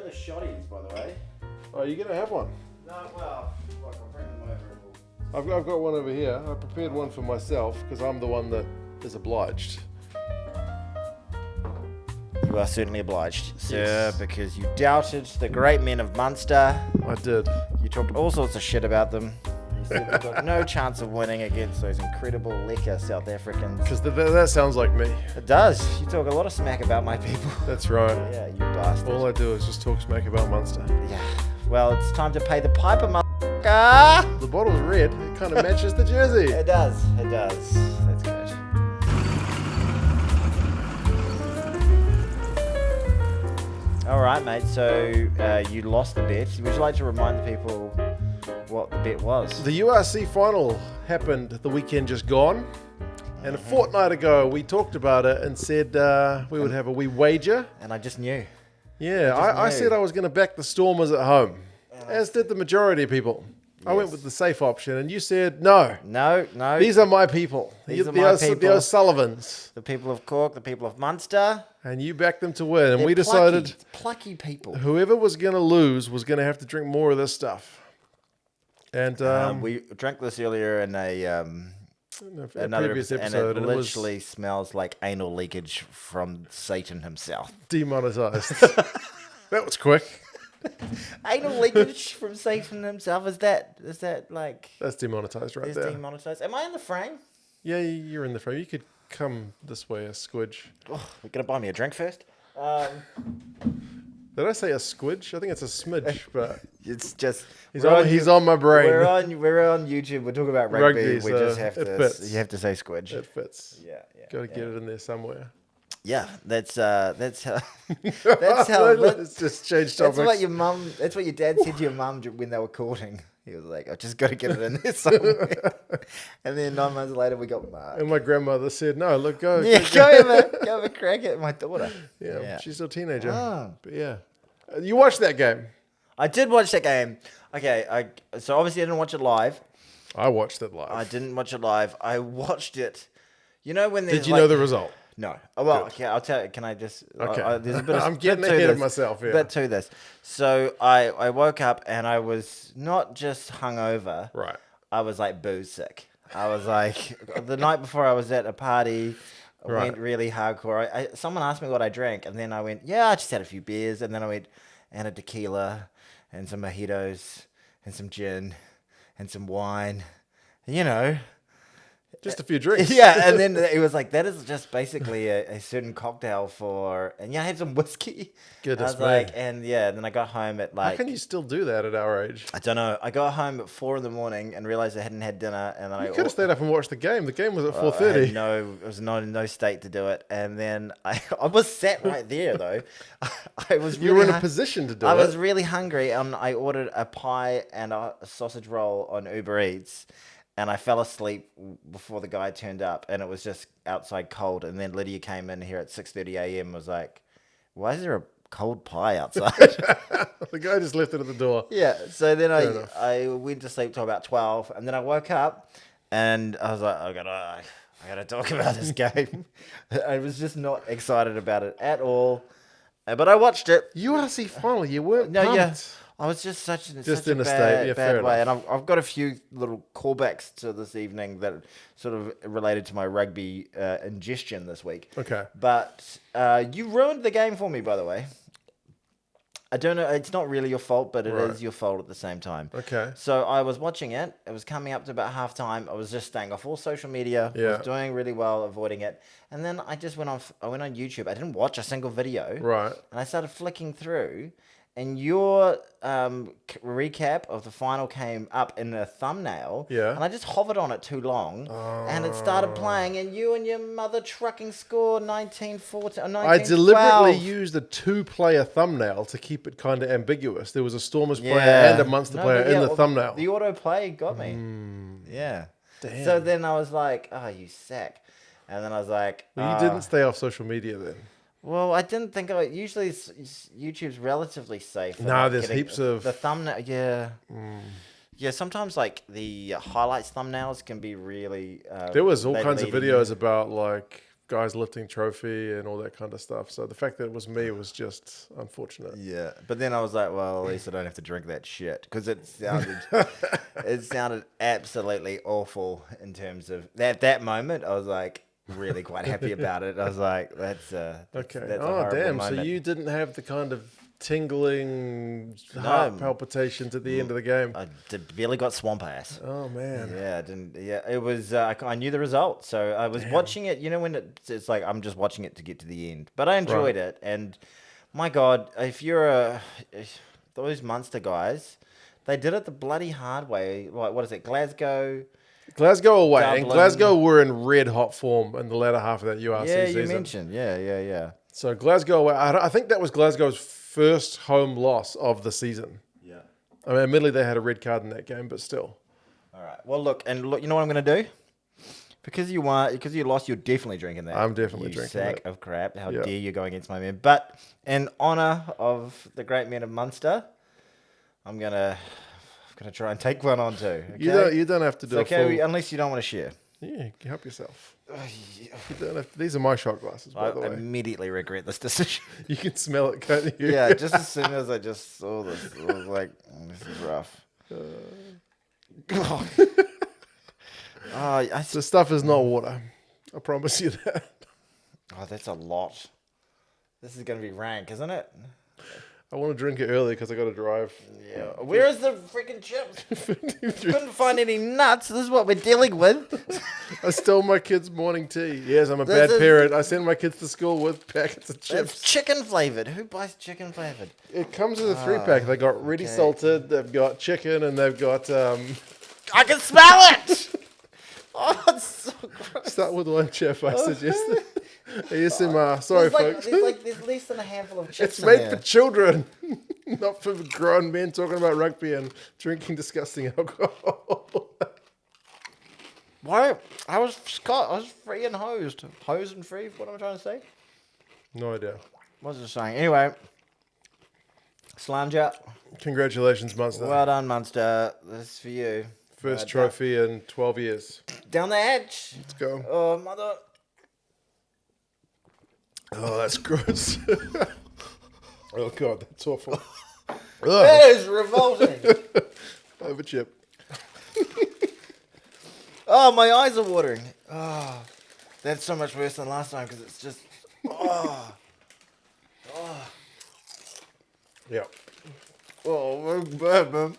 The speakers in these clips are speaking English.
those shotties, by the way? Oh, you're going to have one? No, well, look, I'll bring them over. I've got one over here. I prepared one for myself because I'm the one that is obliged. You are certainly obliged, sir, Yes. because you doubted the great men of Munster. I did. You talked all sorts of shit about them. You said they've got no chance of winning against those incredible lekker South Africans. Because that sounds like me. It does. You talk a lot of smack about my people. That's right. Yeah, you bastard. All I do is just talk smack about Munster. Yeah. Well, it's time to pay the piper, motherfucker. The bottle's red. It kind of matches the jersey. It does. It does. That's good. All right, mate. So you lost the bet. Would you like to remind the people what the bet was? The URC final happened the weekend just gone. And a fortnight ago, we talked about it and said we would have a wee wager. And I just knew. Yeah, I said I was going to back the Stormers at home, as did the majority of people. I went with the safe option, and you said, no. No. These are my people. These are my people. The O'Sullivans. The people of Cork, the people of Munster. And you backed them to win. And They're we decided plucky people. whoever was going to lose was going to have to drink more of this stuff. And We drank this earlier in another previous episode, and and it it was literally smells like anal leakage from Satan himself. demonetized. That was quick. Anal leakage from Satan himself, is that like That's demonetized right is there. demonetized? Am I in the frame? Yeah, you're in the frame. You could come this way, a squidge. Oh, you're gonna buy me a drink first? Did I say a squidge? I think it's a smidge, but It's just he's on my brain. We're on YouTube. We're talking about rugby. Rugby, We so just have it to. fits. You have to say squidge. It fits. Yeah. Got to get it in there somewhere. Yeah, that's how. That's how. Let's just change topics. That's what your mum. That's what your dad said to your mum when they were courting. He was like, "I've just got to get it in there somewhere." And then 9 months later, we got Mark. And my grandmother said, "No, look, go." Yeah, go have a crack at my daughter. Yeah, she's still a teenager. Oh. But yeah, you watched that game. I did watch that game. Okay, so obviously I didn't watch it live. I watched it live. I didn't watch it live. I watched it. You know when there's Did you know the result? No. Oh, well, Good. okay, I'll tell you. Can I just... Okay. There's a bit of, I'm getting bit to ahead of this, myself here. Bit to this. So I woke up and I was not just hungover. Right. I was like booze sick. I was like... the night before I was at a party... I Right. went really hardcore. Someone asked me what I drank, and then I went, yeah, I just had a few beers. And then I went, and a tequila, and some mojitos, and some gin, and some wine. You know... Just a few drinks. Yeah, and then it was like, that is just basically a certain cocktail for... And yeah, I had some whiskey. Goodness I was me. like, and yeah, then I got home at How like... can you still do that at our age? I don't know. I got home at 4 a.m. and realized I hadn't had dinner. And then You could have stayed up and watched the game. The game was at I 4:30. had I was not in no state to do it. And then I was sat right there, though. I was really You were in a position to do it. I was really hungry, and I ordered a pie and a sausage roll on Uber Eats. And I fell asleep before the guy turned up, and it was just outside cold. And then Lydia came in here at 6:30 a.m. and was like, why is there a cold pie outside? The guy just left it at the door. Yeah, so then enough. I went to sleep till about 12, and then I woke up, and I was like, I gotta talk about this game. I was just not excited about it at all, but I watched it. URC final, you weren't No, pumped. yeah. I was just such in a a state, bad, yeah, bad fair way, enough. and I've got a few little callbacks to this evening that sort of related to my rugby ingestion this week. Okay. But you ruined the game for me, by the way. I don't know. It's not really your fault, but it is your fault at the same time. Okay. So I was watching it. It was coming up to about halftime. I was just staying off all social media. I Yeah. was doing really well, avoiding it. And then I just went on. I went on YouTube. I didn't watch a single video. Right. And I started flicking through, and your recap of the final came up in a thumbnail. Yeah. And I just hovered on it too long, and it started playing, and you and your mother trucking score 1914 or 1912. I deliberately used a 2-player thumbnail to keep it kind of ambiguous. There was a Stormers player and a Munster player in the thumbnail. The autoplay got me. Yeah. Damn. So then I was like, oh, you sack. And then I was like, Well, you didn't stay off social media then. well, I didn't think of it. Usually YouTube's relatively safe. for No, not there's getting- heaps of... The thumbnail, yeah. Yeah, sometimes like the highlights thumbnails can be really... There was all they kinds of lead in. videos about like guys lifting trophy and all that kind of stuff. So the fact that it was me was just unfortunate. Yeah, but then I was like, well, at least I don't have to drink that shit because it sounded absolutely awful in terms of that moment. I was like really quite happy about it. I was like, that's a horrible damn! moment. So you didn't have the kind of tingling heart palpitations at the end of the game. I barely got swamp ass. Oh man. Yeah, I didn't. Yeah, it was. I knew the result, so I was watching it. You know, when it's like I'm just watching it to get to the end, but I enjoyed it. And my God, if those Munster guys, they did it the bloody hard way. Like, what is it, Glasgow away, Dublin. and Glasgow were in red hot form in the latter half of that URC season. Yeah, you mentioned. Yeah. So Glasgow away. I think that was Glasgow's first home loss of the season. Yeah. I mean, admittedly they had a red card in that game, but still. All right. Well, look, you know what I'm going to do? Because you lost, you're definitely drinking that. I'm definitely you drinking sack that. of crap. How dare you go against my men? But in honor of the great men of Munster, I'm gonna try and take one on too. Okay? You don't have to do It's a full... unless you don't want to share. Yeah, help yourself. You don't have to... These are my shot glasses, by the way. I immediately regret this decision. You can smell it, can't you? Yeah, just as soon as I just saw this, I was like, this is rough. The stuff is not water. I promise you that. Oh, that's a lot. This is going to be rank, isn't it? I want to drink it early because I got to drive. Yeah. Where is the freaking chips? Couldn't find any nuts. This is what we're dealing with. I stole my kids' morning tea. Yes, I'm a bad parent. I send my kids to school with packets of chips. It's chicken flavored. Who buys chicken flavored? It comes as a 3-pack. They got ready salted. They've got chicken, and they've got. I can smell it. Oh, it's so gross. Start with one chip. I suggested. ASMR. Sorry, folks. There's less than a handful of chips. It's made for children, not for grown men talking about rugby and drinking disgusting alcohol. Why? I was free and hosed. Hosed and free? What am I trying to say? No idea. What was I saying? Anyway, Slanger. Congratulations, Munster. Well done, Munster. This is for you. First trophy in 12 years. Down the edge. Let's go. Oh, mother. Oh, that's gross. Oh, God, that's awful. That is revolting. Have a chip. Oh, my eyes are watering. Oh, that's so much worse than last time because it's just... Oh. Yeah. Oh, that's bad, man.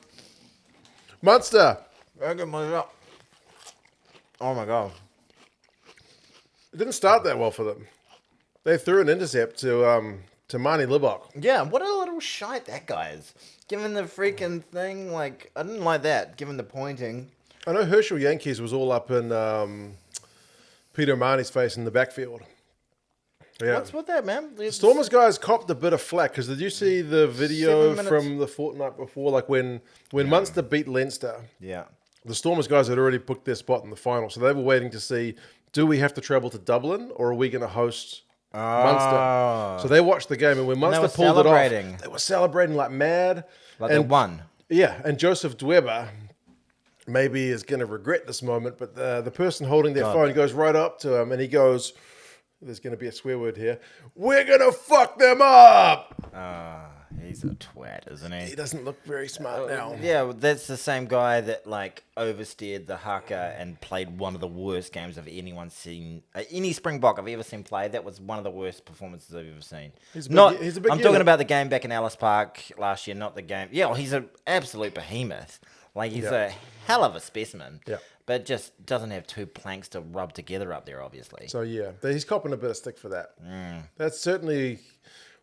Munster. I get my up. Oh, my God. It didn't start that well for them. They threw an intercept to Marnie Libok. Yeah, what a little shite that guy is. Given the freaking thing, like, I didn't like that, given the pointing. I know Herschel Yankees was all up in Peter Marnie's face in the backfield. Yeah. What's with that, man? Stormers guys copped a bit of flack because did you see the video from the fortnight before, like when Munster beat Leinster? Yeah. The Stormers guys had already booked their spot in the final, so they were waiting to see, do we have to travel to Dublin or are we going to host Munster? So they watched the game, and when Munster pulled it off, they were celebrating like mad. Like they won. Yeah, and Joseph Dweber maybe is going to regret this moment, but the person holding their phone goes right up to him, and he goes, there's going to be a swear word here, we're going to fuck them up! He's a twat, isn't he? He doesn't look very smart now. Yeah, that's the same guy that like oversteered the haka and played one of the worst games I've anyone's seen. Any Springbok I've ever seen play, that was one of the worst performances I've ever seen. He's a big I'm talking about the game back in Ellis Park last year, not the game. Yeah, well, he's an absolute behemoth. Like he's a hell of a specimen. Yeah. But just doesn't have two planks to rub together up there, obviously. So yeah, he's copping a bit of stick for that. That's certainly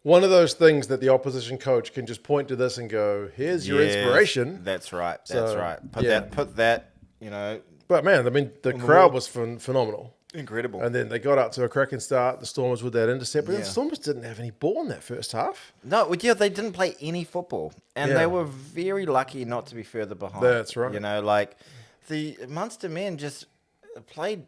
one of those things that the opposition coach can just point to this and go, here's your inspiration. That's right. So, That's right. Put that, you know. But man, I mean, the crowd was phenomenal. Incredible. And then they got out to a cracking start, the Stormers with that intercept. But then the Stormers didn't have any ball in that first half. No, yeah, they didn't play any football. And they were very lucky not to be further behind. That's right. You know, like the Munster men just played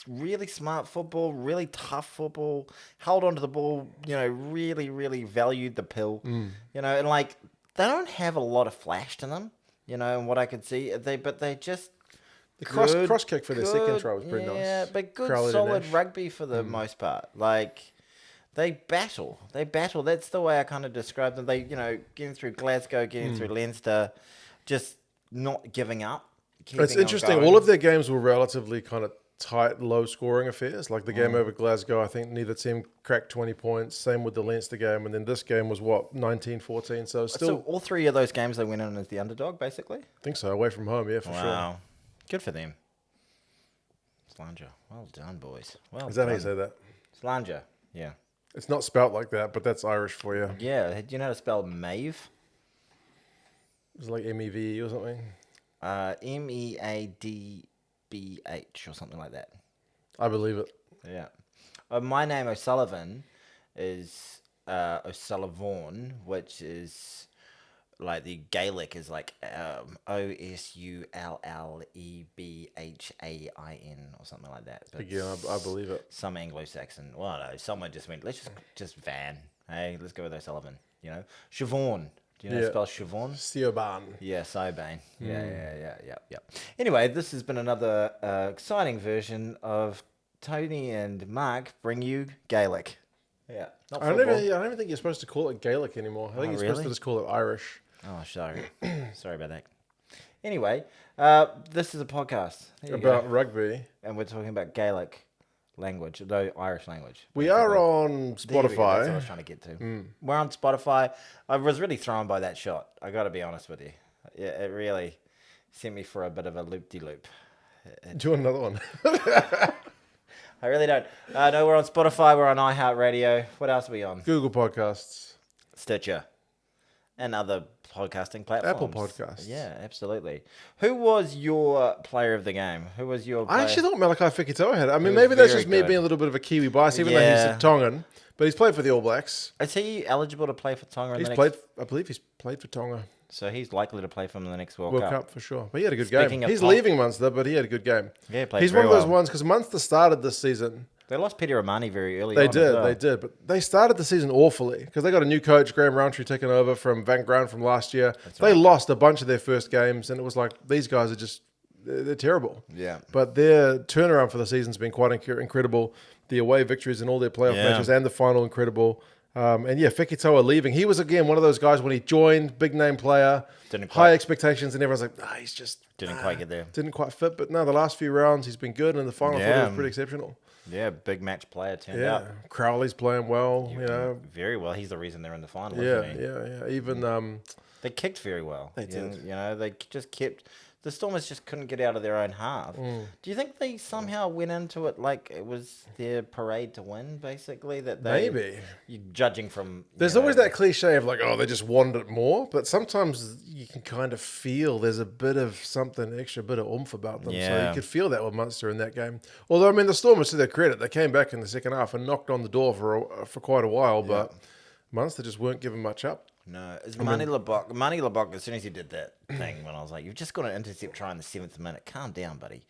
really smart football, really tough football, held onto the ball, you know, really, really valued the pill. You know, and like they don't have a lot of flash to them, you know, and what I could see. They The cross kick for their second try was pretty nice. Yeah, but good Crowley to solid Nash. rugby for the most part. Like, they battle. That's the way I kind of describe them. They, getting through Glasgow, getting through Leinster, just not giving up. It's interesting. All of their games were relatively kind of tight, low-scoring affairs. Like the game over Glasgow, I think neither team cracked 20 points. Same with the Leinster game. And then this game was, 19-14. So So all three of those games they went in as the underdog, basically? I think so. Away from home, yeah, for sure. Wow. Good for them. Slanger. Well done, boys. Well Is that done. how you say that? Slanger. Yeah. It's not spelt like that, but that's Irish for you. Yeah. Do you know how to spell Maeve? It's like MEVE or something. Meadbh or something like that. I believe it. Yeah. My name O'Sullivan is O'Sullivan, which is like the Gaelic is like Osullebhain or something like that. But Again, I believe it. some Anglo-Saxon. Well, no, someone just went, let's just van. Hey, let's go with O'Sullivan. Siobhan. Do you know how to spell Siobhan? Siobhan. Yeah, Siobhan. Yeah. Anyway, this has been another exciting version of Tony and Mark bring you Gaelic. Yeah. Not I don't football. even think you're supposed to call it Gaelic anymore. I think you're supposed to really? just call it Irish. Oh, sorry. Sorry about that. Anyway, this is a podcast About rugby. and we're talking about Gaelic language, no Irish language. We are on There we go, That's what I Spotify. was trying to get to. We're on Spotify. I was really thrown by that shot. I got to be honest with you. Yeah, it really sent me for a bit of a loop-de-loop. Do you want another one? I really don't. No, we're on Spotify. We're on iHeartRadio. What else are we on? Google Podcasts. Stitcher. And other podcasting platforms. Apple Podcasts. Yeah, absolutely. Who was your player of the game? Who was your player? I actually thought Malachi Fekitoa had it. I mean, was maybe that's very just me good. being a little bit of a Kiwi bias, even though he's Yeah. a Tongan. But he's played for the All Blacks. Is he eligible to play for Tonga in He's the next... played, I believe he's played for Tonga. So he's likely to play for them in the next World World Cup. Cup for sure. But he had a good Speaking game. of He's Tong- leaving Munster, but he had a good game. Yeah, he played He's very one of those well. ones, because Munster started this season. They lost Peter Romani very early They on. did, as well. they did. But they started the season awfully because they got a new coach, Graham Roundtree, taking over from Van Graan from last year. They lost a bunch of their first games, and it was like, these guys are just, they're terrible. Yeah. But their turnaround for the season's been quite incredible. The away victories in all their playoff Yeah. matches and the final, incredible. And yeah, Fekitoa leaving. He was, again, one of those guys when he joined, big name player, Didn't high quite- expectations, and everyone's like, he's just... Didn't quite get there. Didn't quite fit. But no, the last few rounds, he's been good, and the final I thought he Yeah. was pretty exceptional. Yeah, big match player turned Yeah, out. Crowley's playing well, Very well. He's the reason they're in the final, Yeah, isn't he? yeah. Even They kicked very well. They did. They just kept... The Stormers just couldn't get out of their own half. Do you think they somehow went into it like it was their parade to win, basically? That they, Maybe. You're judging from... There's always that cliche of like, they just wanted it more. But sometimes you can kind of feel there's a bit of something extra, bit of oomph about them. So Yeah. you could feel that with Munster in that game. Although, I mean, the Stormers, to their credit, they came back in the second half and knocked on the door for quite a while. But Munster just weren't giving much up. No, it's Manny Lebok, as soon as he did that thing, when I was like, you've just got an intercept try in the 7th minute. Calm down, buddy.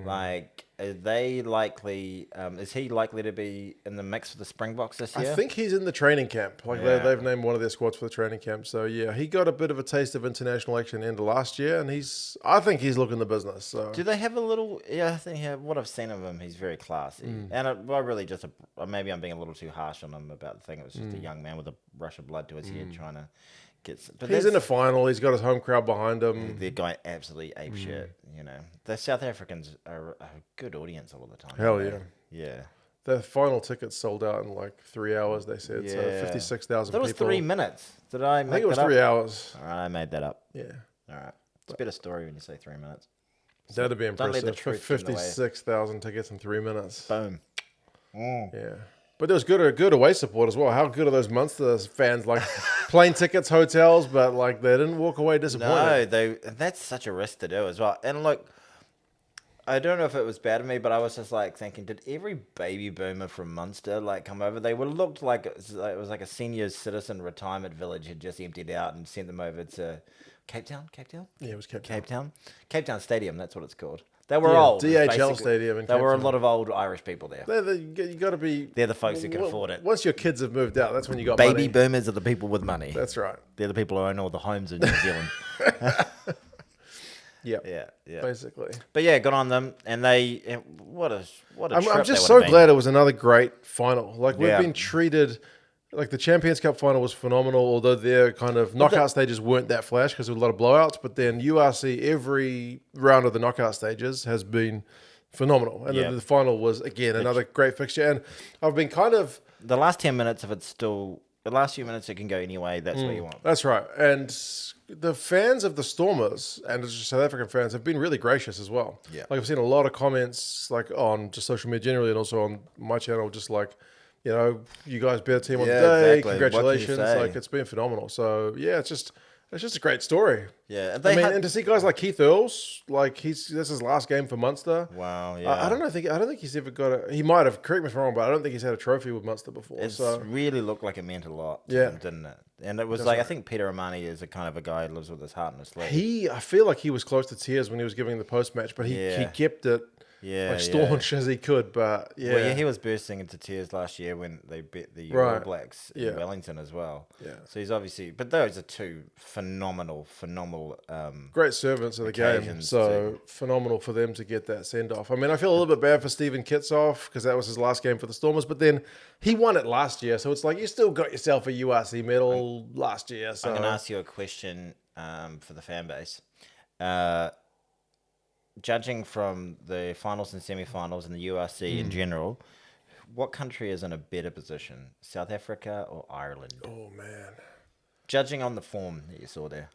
Like, are they likely, is he likely to be in the mix for the Springboks this year? I think he's in the training camp. Like Yeah. they've named one of their squads for the training camp. So yeah, he got a bit of a taste of international action end of last year, and I think he's looking the business. So Do they have a little? Yeah, I think what I've seen of him, he's very classy. And I really just, maybe I'm being a little too harsh on him about the thing. It was just a young man with a rush of blood to his head trying to get. But he's in the final. He's got his home crowd behind him. They're going absolutely ape shit. The South Africans are a good audience all the time. Hell aren't yeah. they? Yeah. The final tickets sold out in like 3 hours, they said. So Yeah. 56,000 That was people. 3 minutes. Did I make I think it was that 3 up? hours. All right, I made that up. Yeah. All right. It's a better story when you say 3 minutes. That'd be Don't let impressive. the truth get in the way. 56,000 tickets in 3 minutes. Boom. Yeah. But there was good away support as well. How good are those Munster fans? Like plane tickets, hotels, but like they didn't walk away disappointed. No, that's such a risk to do as well. And look, I don't know if it was bad of me, but I was just like thinking, did every baby boomer from Munster like come over? They looked like it was like a senior citizen retirement village had just emptied out and sent them over to Cape Town. Yeah, it was Cape Town. Cape Town Stadium. That's what it's called. They were Yeah, old. DHL basically. Stadium in There Cape were a Town. lot of old Irish people there. You got to be. They're the folks who can afford it. Once your kids have moved out, that's when you got Baby money. boomers are the people with money. That's right. They're the people who own all the homes in New Zealand. Yeah. Basically. But yeah, good on them. And what a trip I'm that just would so have glad been. it was another great final. Like, we've Yeah. been treated. Like, the Champions Cup final was phenomenal, although their kind of knockout stages weren't that flash because there were a lot of blowouts. But then URC, every round of the knockout stages has been phenomenal. And then the final was, again, another great fixture. And I've been kind of... The last 10 minutes, if it's still... The last few minutes, it can go anyway. That's what you want. That's right. And the fans of the Stormers and just South African fans have been really gracious as well. Yeah. Like, I've seen a lot of comments like on just social media generally and also on my channel, just like, you know, you guys better team on the day. Exactly. Congratulations. What can you say? Like, it's been phenomenal. So yeah, it's just a great story. Yeah. And to see guys like Keith Earls, like this is his last game for Munster. Wow, yeah. I don't think he's ever got he might have, correct me if I'm wrong, but I don't think he's had a trophy with Munster before. It So really looked like it meant a lot to him, didn't it? And it was I think Peter Amani is a kind of a guy who lives with his heart in his sleeve. I feel like he was close to tears when he was giving the post match, but he kept it staunch as he could. But Well, he was bursting into tears last year when they beat the All Blacks in Wellington as well. Yeah. So he's obviously, but those are two phenomenal. Great servants of the game. So phenomenal for them to get that send off. I mean, I feel a little bit bad for Stephen Kitsoff because that was his last game for the Stormers, but then he won it last year. So it's like you still got yourself a URC medal last year. So I'm going to ask you a question for the fan base. Judging from the finals and semi-finals and the URC in general, what country is in a better position, South Africa or Ireland? Oh, man. Judging on the form that you saw there.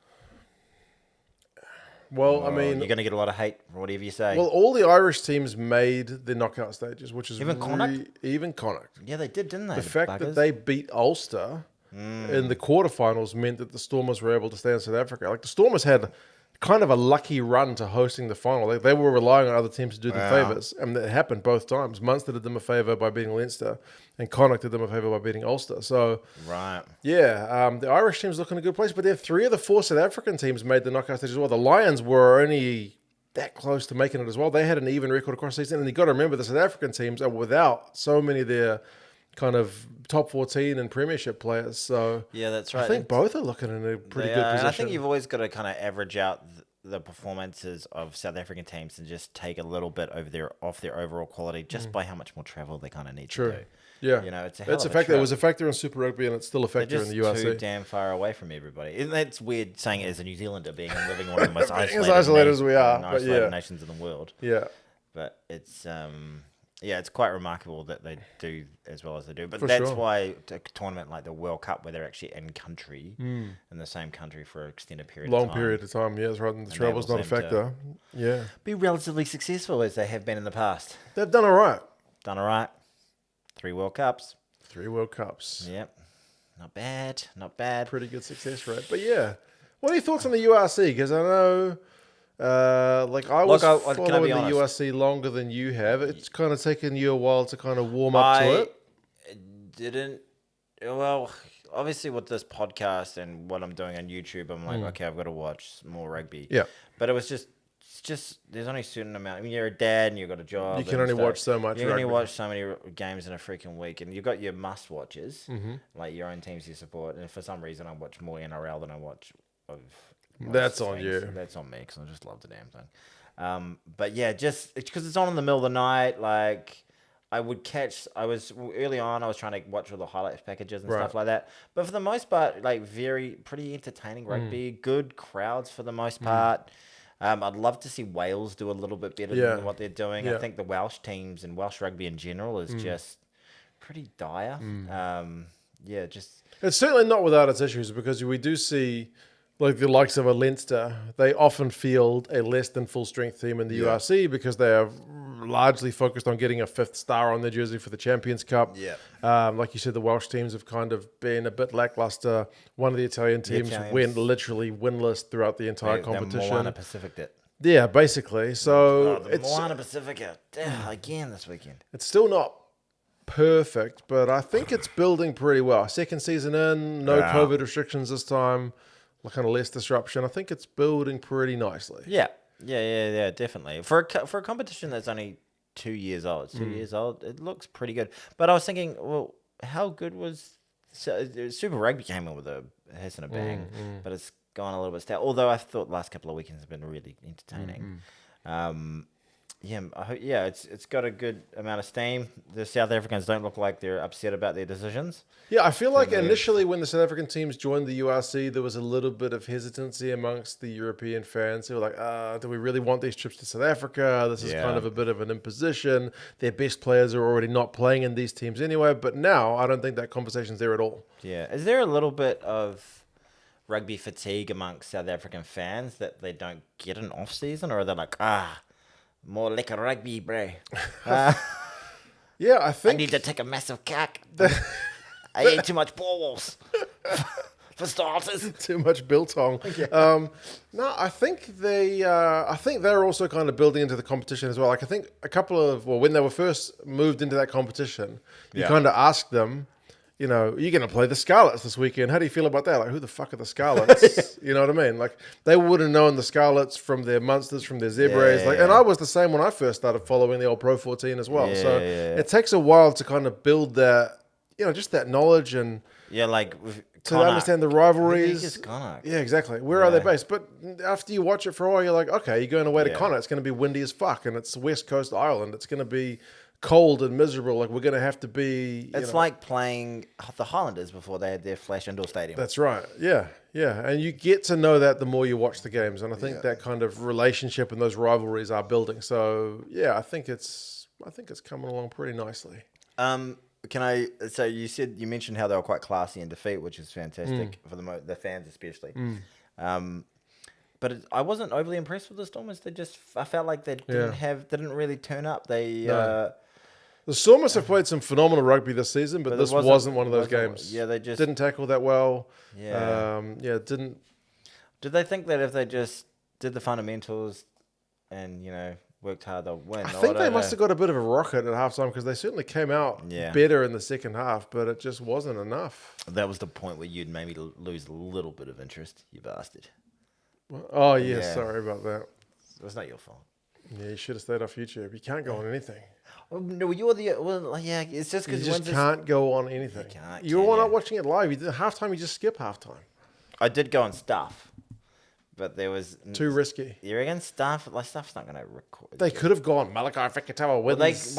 Well, I mean... You're going to get a lot of hate for whatever you say. Well, all the Irish teams made the knockout stages, which is... Even Connacht? Even Connacht. Yeah, they did, didn't they? The fact that they beat Ulster in the quarterfinals meant that the Stormers were able to stay in South Africa. Like, the Stormers had kind of a lucky run to hosting the final. They were relying on other teams to do them favours, and that happened both times. Munster did them a favour by beating Leinster, and Connacht did them a favour by beating Ulster. So, the Irish team's looking in a good place, but there 3 of the 4 South African teams made the knockout stage as well. The Lions were only that close to making it as well. They had an even record across the season, and you got to remember the South African teams are without so many of their kind of top 14 and premiership players. So yeah, that's right. I think both are looking in a pretty good position. And I think you've always got to kind of average out the performances of South African teams and just take a little bit off their overall quality just by how much more travel they kind of need to do. Yeah, you know, it's a factor. It was a factor in Super Rugby, and it's still a factor in the URC. Too damn far away from everybody. Isn't that weird saying it as a New Zealander being and living one of the most isolated as we are, isolated nations in the world? Yeah, but it's it's quite remarkable that they do as well as they do. But that's why a tournament like the World Cup, where they're actually in country, in the same country for an extended period of time. Long period of time, yeah, that's right. And the travel's not a factor. Yeah. Be relatively successful as they have been in the past. They've done all right. 3 World Cups. 3 World Cups. Yep. Not bad. Pretty good success rate. But yeah. What are your thoughts on the URC? Because I know... I was following the URC longer than you have. It's kind of taken you a while to kind of warm up to it. Didn't. Well, obviously with this podcast and what I'm doing on YouTube, I'm like, okay, I've got to watch more rugby. Yeah. But it's just there's only a certain amount. I mean, you're a dad and you've got a job. You can only watch so much. You can only watch so many games in a freaking week, and you've got your must watches, like your own teams you support. And for some reason, I watch more NRL than I watch of. That's on you. That's on me because I just love the damn thing. But yeah, just because it's on in the middle of the night, like I was early on, I was trying to watch all the highlights packages and stuff like that. But for the most part, like pretty entertaining rugby, good crowds for the most part. I'd love to see Wales do a little bit better than what they're doing. Yeah. I think the Welsh teams and Welsh rugby in general is just pretty dire. It's certainly not without its issues because we do see. Like the likes of a Leinster, they often field a less than full strength team in the URC because they are largely focused on getting a 5th star on their jersey for the Champions Cup. Yeah. Like you said, the Welsh teams have kind of been a bit lackluster. One of the Italian teams went literally winless throughout the entire competition. Moana Pacific did. Yeah, basically. So Moana Pacifica again this weekend. It's still not perfect, but I think it's building pretty well. Second season in, no COVID restrictions this time. Kind of less disruption. I think it's building pretty nicely. Yeah, definitely. For a competition that's only 2 years old, it looks pretty good. But I was thinking, well, how good was Super Rugby came in with a hiss and a bang, but it's gone a little bit stale. Although I thought the last couple of weekends have been really entertaining. It's got a good amount of steam. The South Africans don't look like they're upset about their decisions. Yeah, I feel like initially when the South African teams joined the URC, there was a little bit of hesitancy amongst the European fans. They were like, do we really want these trips to South Africa? This is kind of a bit of an imposition. Their best players are already not playing in these teams anyway. But now I don't think that conversation's there at all. Yeah. Is there a little bit of rugby fatigue amongst South African fans that they don't get an off-season? Or are they like, more like a rugby, bro? Yeah, I think... I need to take a massive cack. I ate too much balls. For starters. Too much biltong. Yeah. No, I think they're also kind of building into the competition as well. Like I think when they were first moved into that competition, you kind of asked them, you're going to play the Scarlets this weekend. How do you feel about that? Like, who the fuck are the Scarlets? You know what I mean? Like, they would have known the Scarlets from their Munsters, from their Zebras. And I was the same when I first started following the old Pro 14 as well. It takes a while to kind of build that, just that knowledge and... Yeah, like... To understand the rivalries. Yeah, exactly. Where are they based? But after you watch it for a while, you're like, okay, you're going away to Connacht. It's going to be windy as fuck. And it's West Coast Ireland. It's going to be... cold and miserable. Like we're going to have to be. It's like playing the Highlanders before they had their Flash Indoor Stadium. That's right. Yeah, and you get to know that the more you watch the games, and I think that kind of relationship and those rivalries are building. So I think it's coming along pretty nicely. So you mentioned how they were quite classy in defeat, which is fantastic for the fans especially. But I wasn't overly impressed with the Stormers. I felt like they didn't really turn up. The Stormers have played some phenomenal rugby this season, but this wasn't one of those games. Yeah, they just didn't tackle that well. Didn't. Did they think that if they just did the fundamentals and worked hard, they'll win? I think they must have got a bit of a rocket at halftime because they certainly came out better in the second half, but it just wasn't enough. That was the point where you'd maybe lose a little bit of interest, you bastard. Oh yeah, sorry about that. It was not your fault. Yeah, you should have stayed off YouTube. You can't go on anything. No, it's just because you just can't go on anything. You're not watching it live. You did halftime. You just skip halftime. I did go on stuff, but there was too risky. You reckon stuff's not going to record? They could have gone Malachi Fekitoa wins.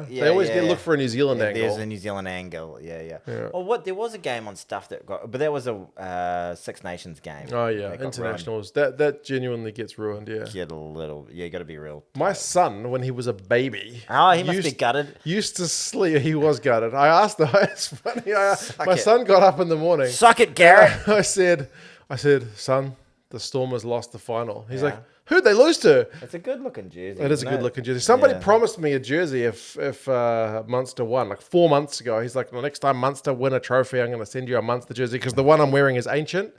They always look for a New Zealand angle. There's a New Zealand angle. Yeah. Well, there was a game on stuff but that was a Six Nations game. Oh yeah, internationals. That genuinely gets ruined. Yeah, you got to be real. My son, when he was a baby, he must be gutted. Used to sleep. He was gutted. I asked him. It's funny. My son got up in the morning. Suck it, Garrett. I said, son, the Stormers lost the final. He's like, who'd they lose to? It's a good-looking jersey. It is a good-looking jersey. Somebody promised me a jersey if Munster won, like 4 months ago. He's like, the next time Munster win a trophy, I'm going to send you a Munster jersey because the one I'm wearing is ancient.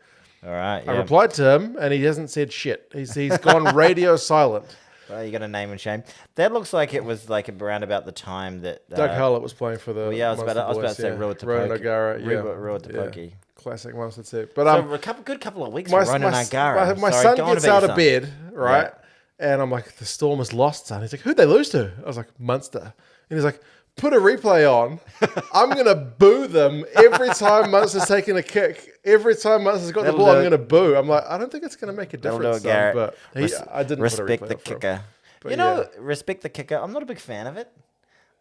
All right. I replied to him, and he hasn't said shit. He's gone radio silent. Well, you got a name and shame. That looks like it was like around about the time that Doug Hallett was playing for the. I was about to say Rua Tapoki. Classic Munster set. But a good couple of weeks for Ronan Nagara. My son gets out of bed, right? And I'm like, the Stormers lost, son. He's like, who'd they lose to? I was like, Munster. And he's like, put a replay on. I'm going to boo them every time Munster's taking a kick. Every time Munster's got the ball, I'm going to boo. I'm like, I don't think it's going to make a difference, son. But I didn't respect put a replay the kicker. But respect the kicker. I'm not a big fan of it.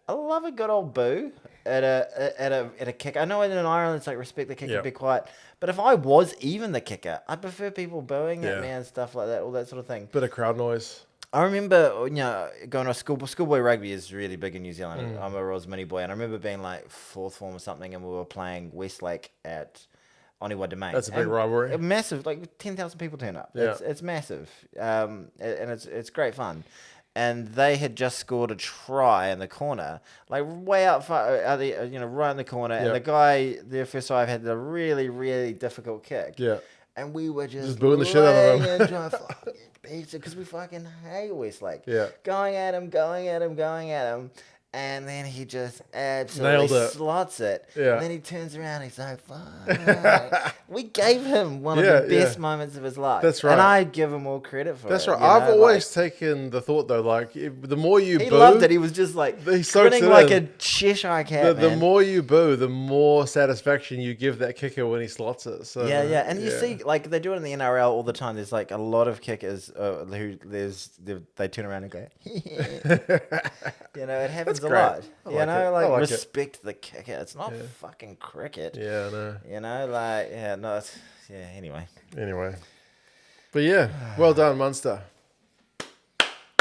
I love a good old boo at a kick. I know in Ireland it's like respect the kicker, be quiet. But if I was even the kicker, I'd prefer people booing at me and stuff like that, all that sort of thing. Bit of crowd noise. I remember, going to schoolboy rugby is really big in New Zealand. I'm a Royals mini boy, and I remember being like fourth form or something, and we were playing Westlake at Oniwa Domain. That's a big rivalry. Massive, like 10,000 people turn up. Yeah. It's massive, and it's great fun. And they had just scored a try in the corner, like way out far, right in the corner. And the guy, their first five, had the really, really difficult kick. Yeah. And we were just booing the shit out of him. Because we fucking hate Westlake. Yeah. Going at him. And then he just absolutely slots it. Yeah. And then he turns around and he's like, fuck. We gave him one of Yeah, the best yeah. moments of his life. That's right. And I give him all credit for That's it. right. you I've know, always taken the thought though, like the more you he boo, loved it. He was just like he soaks grinning it like in. a Cheshire cat, the man. more you boo, the more satisfaction you give that kicker when he slots it. So, Yeah, yeah, and you see, like they do it in the NRL all the time. There's like a lot of kickers who they turn around and go, you know, it happens a great. lot. I You like know, it. like I like it. respect the kicker. It's not fucking cricket. Yeah, I know. You know, like no, it's, yeah. Anyway, but yeah, well done, Munster.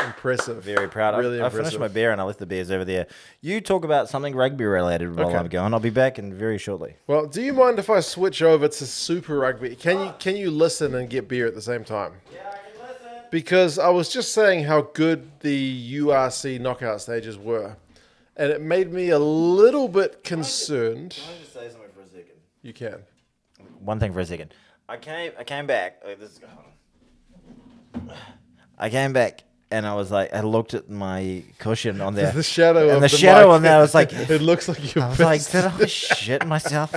Impressive. Very proud. Really I impressive. finished my beer and I left the beers over there. You talk about something rugby related while Okay. I'm going. I'll be back in very shortly. Well, do you mind if I switch over to Super Rugby? Can you listen and get beer at the same time? Yeah, I can listen. Because I was just saying how good the URC knockout stages were, and it made me a little bit concerned. Can I just say something for a second? You can. One thing for a second. I came back. I came back and I was like, I looked at my cushion on there. The shadow and of the the shadow mic. on there. I was like, It looks like you're I was like, pissed. did I shit myself?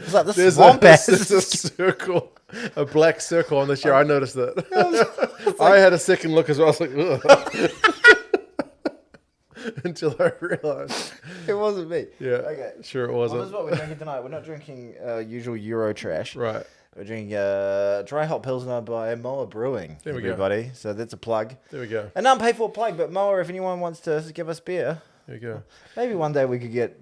It's like the There's swamp there's ass. a circle, a black circle on the chair. I noticed that. I had a second look as well. I was like, ugh. Until I realized. It wasn't me. Yeah. Okay. Sure it Well, this is wasn't. what we're drinking tonight. We're not drinking usual Euro trash. Right. We're drinking Dry Hop Pilsner by Moa Brewing. There we go. Everybody. So that's a plug. There we go. An unpaid for plug, but Moa, if anyone wants to give us beer, There we go. maybe one day we could get.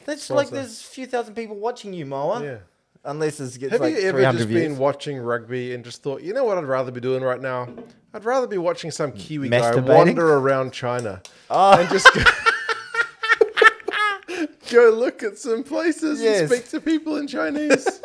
That's like sponsor. there's a few thousand people watching you, Moa. Yeah. Unless it gets Have like you ever 300 just views. been watching rugby and just thought, you know what I'd rather be doing right now? I'd rather be watching some Kiwi guy Masturbating? wander around China Oh. and just go look at some places Yes. and speak to people in Chinese.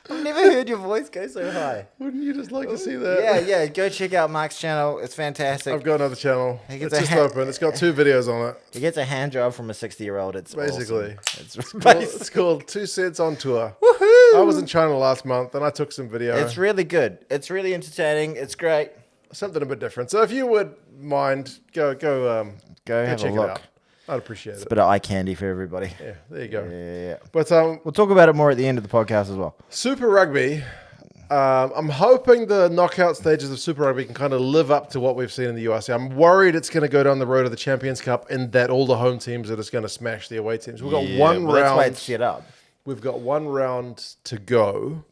I've never heard your voice go so high. Wouldn't you just like to see that? Yeah, yeah. Go check out Mark's channel. It's fantastic. I've got another channel. He It's gets a just ha- open. It's got 2 videos on it. He gets a hand job from a 60-year-old. It's Basically. awesome. Well, it's called 2 Cents on Tour. Woohoo! I was in China last month and I took some video. It's really good. It's really entertaining. It's great. Something a bit different. So if you would mind, go Go have a check it look. out. I'd appreciate It's it. a bit of eye candy for everybody. Yeah, there you go. Yeah. But We'll talk about it more at the end of the podcast as well. Super Rugby, I'm hoping the knockout stages of Super Rugby can kind of live up to what we've seen in the URC. I'm worried it's going to go down the road of the Champions Cup and that all the home teams are just going to smash the away teams. We've got one well, that's why round. it's set up. We've got one round to go.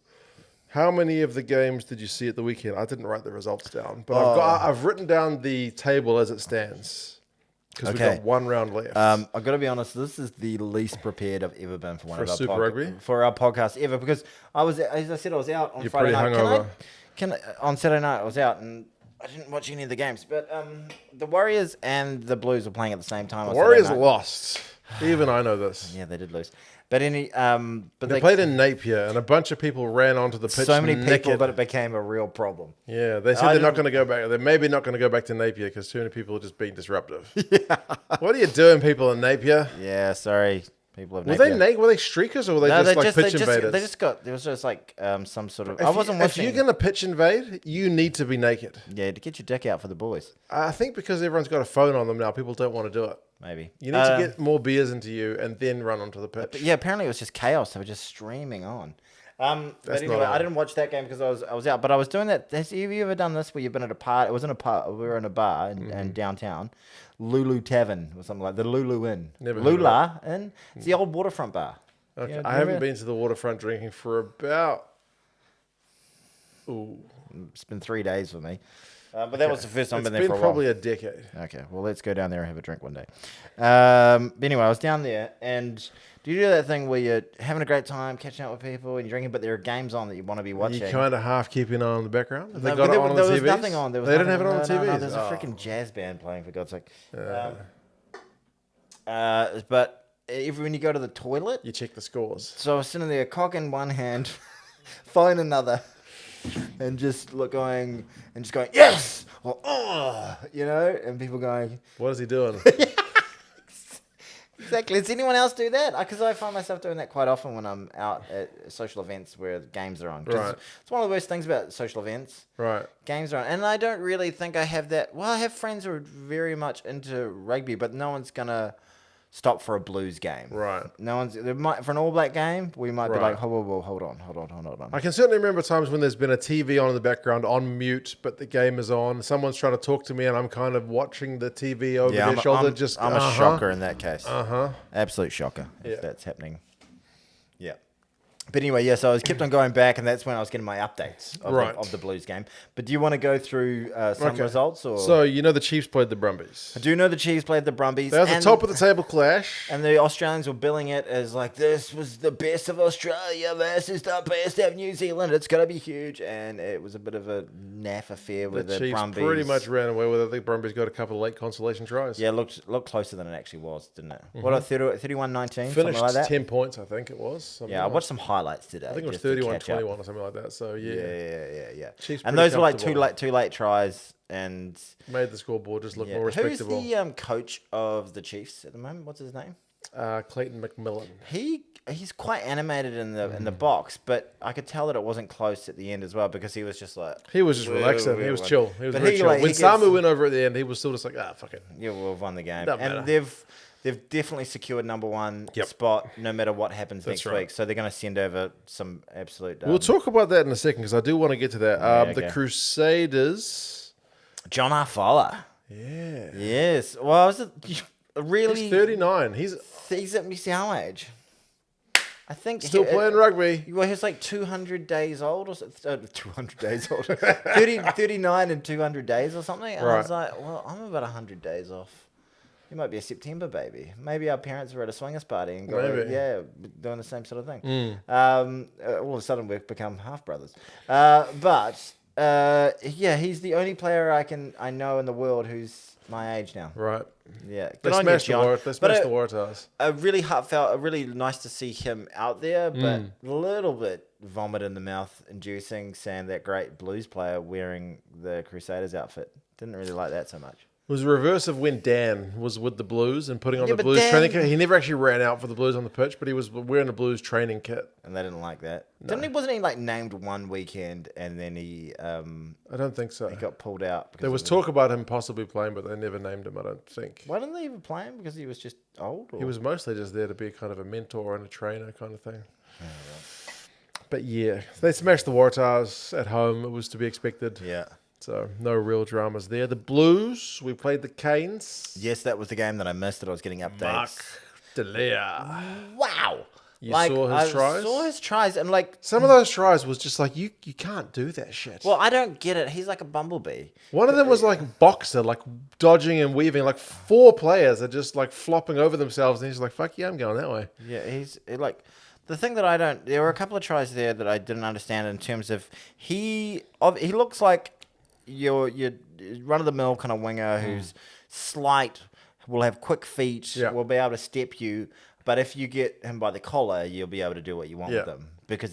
How many of the games did you see at the weekend? I didn't write the results down, but I've written down the table as it stands because we've got one round left. I've got to be honest. This is the least prepared I've ever been for one For of our Super Rugby? for our podcast ever because I was, as I said, I was out on You're Friday pretty night. hungover. On Saturday night I was out and I didn't watch any of the games, but the Warriors and the Blues were playing at the same time. on Warriors Saturday night. lost. Even I know this. Yeah, they did lose. But but They played in Napier, and a bunch of people ran onto the pitch. so many people naked. that it became a real problem. Yeah, they said I they're not didn't- going to go back. They're maybe not going to go back to Napier because too many people are just being disruptive. Yeah. What are you doing, people in Napier? Yeah, sorry, people of Were Napier. they were they streakers or were they No, just like pitch they invaders? just got. There was just like some sort of. If I wasn't you, watching. If you're going to pitch invade, you need to be naked. Yeah, to get your dick out for the boys, I think because everyone's got a phone on them now, people don't want to do it. maybe. You need to get more beers into you and then run onto the pitch. But yeah, apparently it was just chaos. They were just streaming on. But anyway, not I didn't watch that game because I was out. But I was doing that. Have you ever done this where you've been at a party? It was in a pub. We were in a bar in downtown, Lulu Tavern or something like the Lulu Inn. Never heard of Lula Inn. It's the old waterfront bar. Okay. Yeah, I haven't been to the waterfront drinking for about. Ooh. It's been 3 days for me. But that was the first time I've It's been there been for a probably while. a decade. Okay, well, let's go down there and have a drink one day. But anyway, I was down there, and do you do that thing where you're having a great time, catching up with people, and you're drinking, but there are games on that you want to be watching? You kind of half keeping an eye on the background. Have they No, got but it on there the was TVs? nothing on. There was They didn't nothing have it on the no, TVs. No, there's a Oh. freaking jazz band playing, for God's sake. But when you go to the toilet, You check the scores. so I was sitting there, cock in one hand, phone another, and just going, yes, or oh, you know, and people going, What is he doing? exactly. Does anyone else do that? Because I find myself doing that quite often when I'm out at social events where games are on. 'Cause Right. It's one of the worst things about social events. Right. Games are on. And I don't really think I have that. Well, I have friends who are very much into rugby, but no one's going to stop for a Blues game. Right. No one's for an All Black game. We might be like, hold on. I can certainly remember times when there's been a TV on in the background on mute, but the game is on. Someone's trying to talk to me, and I'm kind of watching the TV over their shoulder. I'm a shocker in that case. Uh-huh. Absolute shocker if that's happening. Yeah. But anyway, so I was kept on going back, and that's when I was getting my updates of the Blues game. But do you want to go through some results? Or? So, the Chiefs played the Brumbies. I do know the Chiefs played the Brumbies. That was a top-of-the-table clash. And the Australians were billing it as like, this was the best of Australia versus the best of New Zealand. It's going to be huge. And it was a bit of a naff affair with the Chiefs Brumbies. Pretty much ran away with it. I think Brumbies got a couple of late consolation tries. Yeah, it looked closer than it actually was, didn't it? What, 31-19? Finished like that? 10 points, I think it was. I watched some highlights today. I think it was 31-21 or something like that. So, Yeah. Chiefs and those were like two late tries and made the scoreboard just look more respectable. Who's the coach of the Chiefs at the moment? What's his name? Clayton McMillan. He's quite animated in the box, but I could tell that it wasn't close at the end as well because he was just like relaxing. He was chill. He was but very chill. When Samu went over at the end, he was still just like, fuck it. Yeah, we've won the game, Doesn't and matter. they've definitely secured number one spot no matter what happens next week. So they're going to send over some absolute. We'll talk about that in a second because I do want to get to that. The okay. Crusaders. John R. Fowler. Yeah. Yes. Well, was it really? He's 39. He's at me see how age. I think still playing rugby. Well, he was like 200 days old, or 200 days old, 39 and 200 days or something. And I was like, well, I'm about 100 days off. He might be a September baby. Maybe our parents were at a swingers party and doing the same sort of thing. All of a sudden, we've become half brothers. He's the only player I know in the world who's my age now. Right. Yeah. They smashed the Waratahs. Really nice to see him out there, but a little bit vomit in the mouth inducing saying that great Blues player wearing the Crusaders outfit. Didn't really like that so much. It was the reverse of when Dan was with the Blues and putting on the Blues training kit. He never actually ran out for the Blues on the pitch, but he was wearing the Blues training kit. And they didn't like that. No. Wasn't he like named one weekend and then he... I don't think so. He got pulled out. There was talk about him possibly playing, but they never named him, I don't think. Why didn't they even play him? Because he was just old? Or? He was mostly just there to be kind of a mentor and a trainer kind of thing. Oh, right. But yeah, they smashed the Waratahs at home. It was to be expected. Yeah. So no real dramas there. The Blues, we played the Canes. Yes, that was the game that I missed that I was getting updates. Mark Delia. Wow. You saw his tries? I saw his tries and some of those tries was just like, you can't do that shit. Well, I don't get it. He's like a bumblebee. One of them was like boxer, like dodging and weaving. Like 4 players are just like flopping over themselves and he's like, fuck yeah, I'm going that way. Yeah, he's like... The thing that there were a couple of tries there that I didn't understand in terms of he looks like your run-of-the-mill kind of winger who's slight, will have quick feet, will be able to step you, but if you get him by the collar, you'll be able to do what you want with him because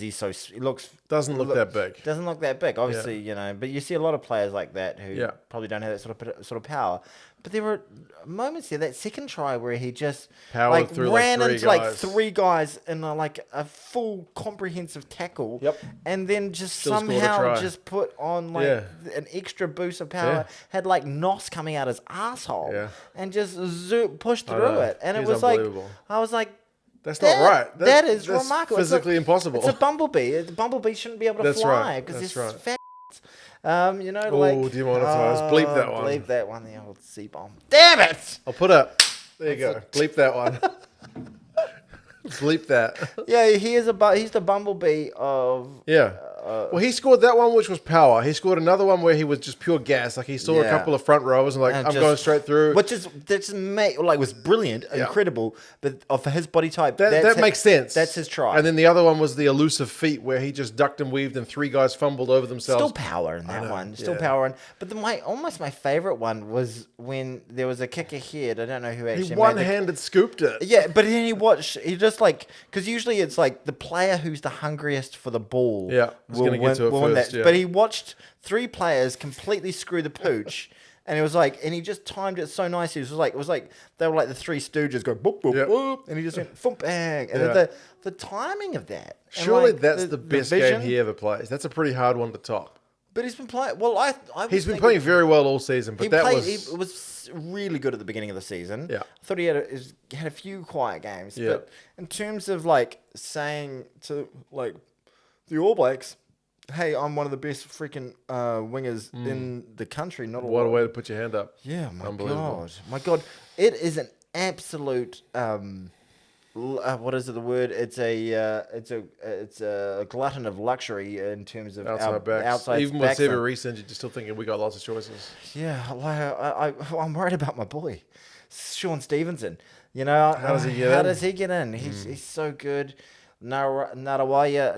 doesn't look that big. Doesn't look that big, obviously, but you see a lot of players like that who probably don't have that sort of power. But there were moments there, that second try where he just powered through ran into 3 guys in a full comprehensive tackle, and then just somehow just put on an extra boost of power. Had nos coming out his asshole, and just pushed through it. And it was I was like, that's not right. That is remarkable. Physically impossible. It's a bumblebee. The bumblebee shouldn't be able to fly because it's fat. Oh, demonetized. Bleep that one. Bleep that one, the old C-bomb. Damn it! I'll put up. There you go. Bleep that one. Bleep that. Yeah, he's the bumblebee of... Yeah. Well, he scored that one, which was power. He scored another one where he was just pure gas. Like he saw a couple of front rowers and I'm going straight through. Which was brilliant, incredible. But for his body type, that makes sense. That's his try. And then the other one was the elusive feet where he just ducked and weaved and 3 guys fumbled over themselves. Still power in that one. Still power in. But almost my favorite one was when there was a kick ahead. I don't know who actually He one-handed scooped it. Yeah, but then he just because usually it's the player who's the hungriest for the ball. Yeah. Will get to it first, But he watched 3 players completely screw the pooch, and it was and he just timed it so nicely. It was like they were like the 3 Stooges go boop boop boop, and he just went thump bang, and the timing of that. Surely that's the best game he ever plays. That's a pretty hard one to top. But he's been playing. Well, I was He's been thinking- playing very well all season, but He that played. was... He was really good at the beginning of the season. Yeah. I thought he had a few quiet games. Yeah. But in terms of like saying to like the All Blacks, "Hey, I'm one of the best freaking wingers in the country." Not a What a lot. way to put your hand up. Yeah, my Unbelievable. God, it is an absolute. What is it? The word? It's a glutton of luxury in terms of Outside backs. outside Even with backs. Super recent, you're still thinking we got lots of choices. Yeah, like I'm worried about my boy, Sean Stevenson. You know, How does he get How in? does he get in? He's so good. Narawahia.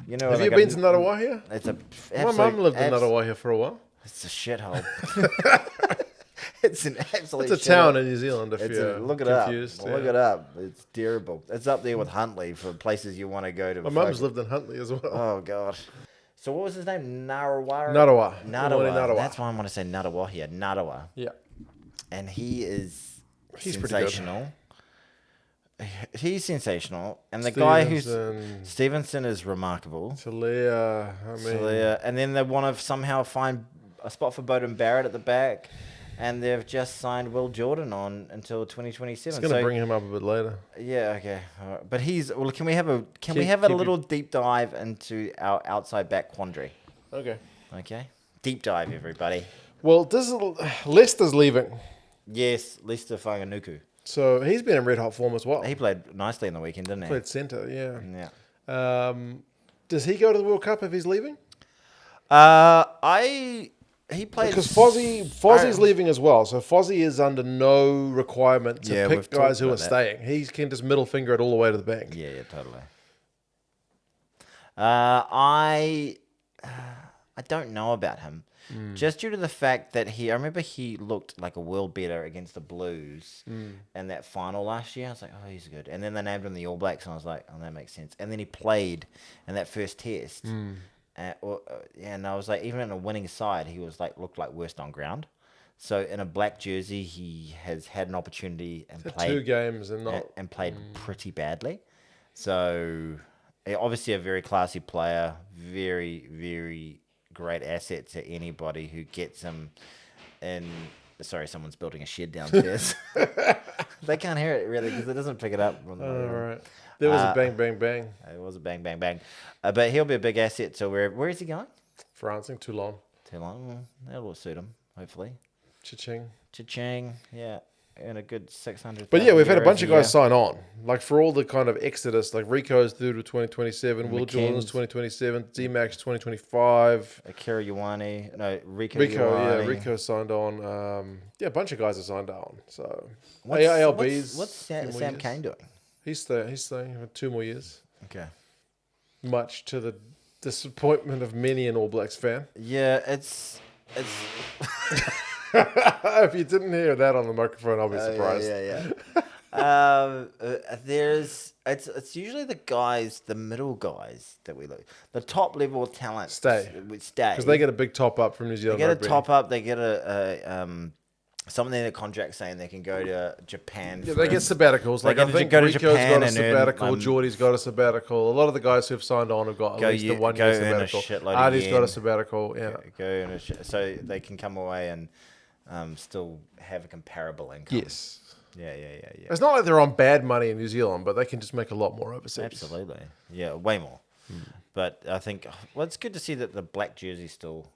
You know, Have you like been to Narawahia? It's a My mum lived in Narawahia for a while. It's a shithole. It's an absolute. It's a town in New Zealand. If you're look it confused, up. Look it up. It's terrible. It's up there with Huntley for places you want to go to. My mum's lived in Huntley as well. Oh God. So what was his name? Narawa. Narawa. That's why I want to say Narawahia. Narawa. Yeah, And he's He's pretty good. sensational. He's sensational, and the guy who's Stevenson, Stevenson is remarkable. Talia. I mean, So and then they want to somehow find a spot for Bowden Barrett at the back, and they've just signed Will Jordan on until 2027. it's going to bring him up a bit later. Yeah, okay, all right. But he's well. Can we have a Keep little deep dive into our outside back quandary? Okay. Okay, deep dive, everybody. Well, Leicester's leaving, Yes, Leicester Whanganuku. so he's been in red hot form as well. He played nicely in the weekend, didn't he? Played centre, yeah. Yeah. Does he go to the World Cup if he's leaving? He played Because Fozzie's leaving as well, so Fozzie is under no requirement to Yeah, pick we've guys talked who are about that. staying. He can just middle finger it all the way to the bank. Yeah, totally. I don't know about him, just due to the fact that I remember he looked like a world beater against the Blues in that final last year. I was like, oh, he's good. And then they named him the All Blacks, and I was like, oh, that makes sense. And then he played in that first test, and I was like, even in a winning side, he was looked like worst on ground. So in a black jersey, he has had an opportunity and For played 2 games and not... and played pretty badly. So obviously a very classy player, very, very great asset to anybody who gets him in. Sorry, someone's building a shed downstairs. They can't hear it really because it doesn't pick it up. All right. There was a bang, bang, bang. It was a bang, bang, bang. But he'll be a big asset to where is he going? France, too long. Too long. Well, that'll suit him, hopefully. Cha-ching. Cha-ching, yeah. And a good 600. But yeah, we've had a bunch of guys sign on. Like for all the kind of exodus, like Rico's through to 2027, Will Jordan's 2027, Z-Max 2025. Akira Ioane. No, Rico Rico, Ioane. yeah, Rico signed on. Yeah, a bunch of guys have signed on. So What's ALB's. what's Sam, few more Sam years. Kane doing? He's staying for 2 more years. Okay. Much to the disappointment of many an All Blacks fan. Yeah, it's If you didn't hear that on the microphone, I'll be surprised. It's usually the middle guys that we look. The top level talent Stay. Because Because they get a big top up from New they Zealand get Rugby. a top up. They get something in the contract saying they can go to Japan. Yeah, they get sabbaticals. Like They I get to think go to Rico's Japan got a and earn, sabbatical, Geordie's got a sabbatical. A lot of the guys who've signed on have got at least a 1 year earn a sabbatical. shitload of Artie's got yen. a sabbatical. Yeah. So they can come away and still have a comparable income. Yes. Yeah. It's not like they're on bad money in New Zealand, but they can just make a lot more overseas. Absolutely. Yeah, way more. But I think, it's good to see that the black jersey still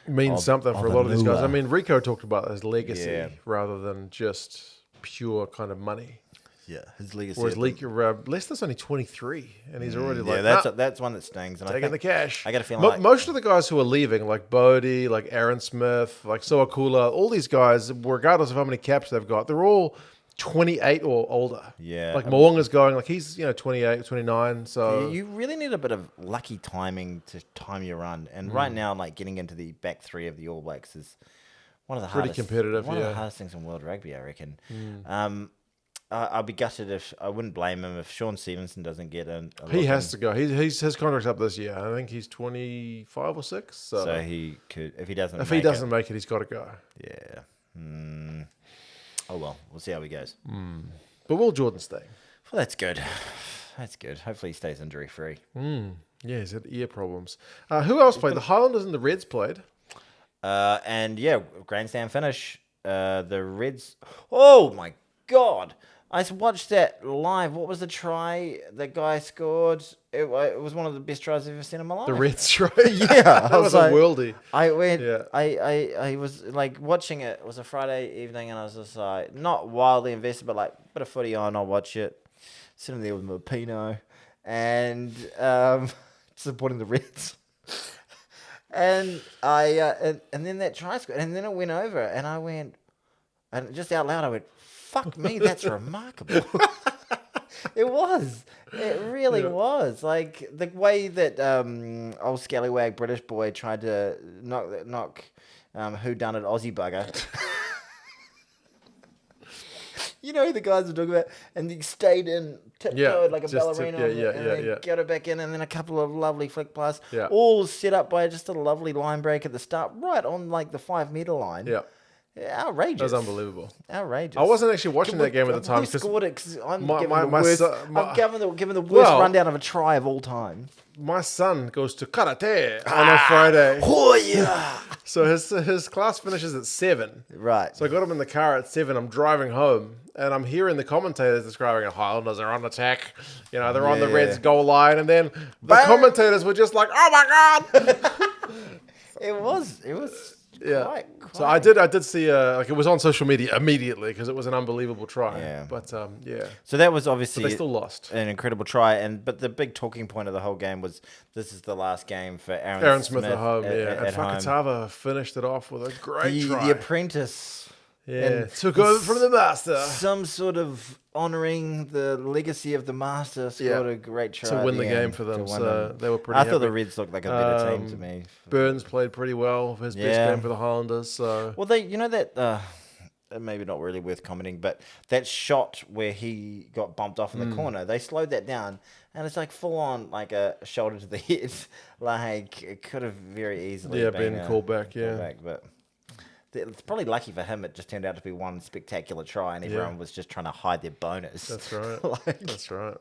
Means something for a of lot of these guys. Anua. I mean, Rico talked about his legacy Yeah. rather than just pure kind of money. Yeah, his legacy. Whereas Leicester's only 23, and he's already like, that's one that stings. And I taking think, the cash. I got a feeling like most of the guys who are leaving, like Bodie, like Aaron Smith, like Soakula, all these guys, regardless of how many caps they've got, they're all 28 or older. Yeah. Like Moonga's going, like he's 28, 29. So you really need a bit of lucky timing to time your run. And right now, like getting into the back 3 of the All Blacks is one of the Pretty hardest, competitive, One of yeah. the hardest things in world rugby, I reckon. I'll be gutted if I wouldn't blame him if Sean Stevenson doesn't get in. he has to go. His contract's up this year. I think he's 25 or 6. So he could if he doesn't. if make he doesn't make it, he's got to go. it, yeah. Oh well, we'll see how he goes. But Will Jordan staying? Well, that's good. That's good. Hopefully, he stays injury free. Yeah, he's had ear problems. Who else played? The Highlanders and the Reds played. And yeah, grandstand finish. The Reds. Oh my God! I watched that live. What was the try that guy scored? It was one of the best tries I've ever seen in my life. The Reds try. Yeah, that was a worldie. I went. Yeah. I was like watching it. It was a Friday evening, and I was just like not wildly invested, but like bit of footy on. I'll watch it. Sitting there with my Pinot, and supporting the Reds. And and then that try scored, and then it went over, and I went, and just out loud I went, "Fuck me, that's remarkable." It was, it really was. Like the way that old scallywag British boy tried to knock who done it Aussie bugger. You know who the guys are talking about, and he stayed in tiptoed like a ballerina, and then got it back in, and then a couple of lovely flick pass, all set up by just a lovely line break at the start, right on like the 5 meter line. Yeah, outrageous. That was unbelievable. Outrageous. I wasn't actually watching that game at the time. Who scored it? Because I'm given the worst Well, rundown of a try of all time. My son goes to karate on a Friday. Oh yeah. So his class finishes at 7. Right. So I got him in the car at 7. I'm driving home, and I'm hearing the commentators describing Highlanders are on attack. You know, they're on the Reds goal line, and then the commentators were just like, "Oh my God!" It was. Quite. So I did see like it was on social media immediately because it was an unbelievable try. Yeah. But So that was obviously they still lost. An incredible try, but the big talking point of the whole game was this is the last game for Aaron Smith at home. At and home. Fakatava finished it off with a great try. The apprentice. Yeah, took over from the master. Some sort of honouring the legacy of the master. Scored a great try to win the game for them. So they were pretty I happy. thought the Reds looked like a better team to me. Burns played pretty well for his best game for the Highlanders. So well, that maybe not really worth commenting, but that shot where he got bumped off in the corner, they slowed that down, and it's like full on like a shoulder to the head. Like it could have very easily been called back. But it's probably lucky for him. It just turned out to be one spectacular try, and everyone was just trying to hide their bonus. That's right. That's right.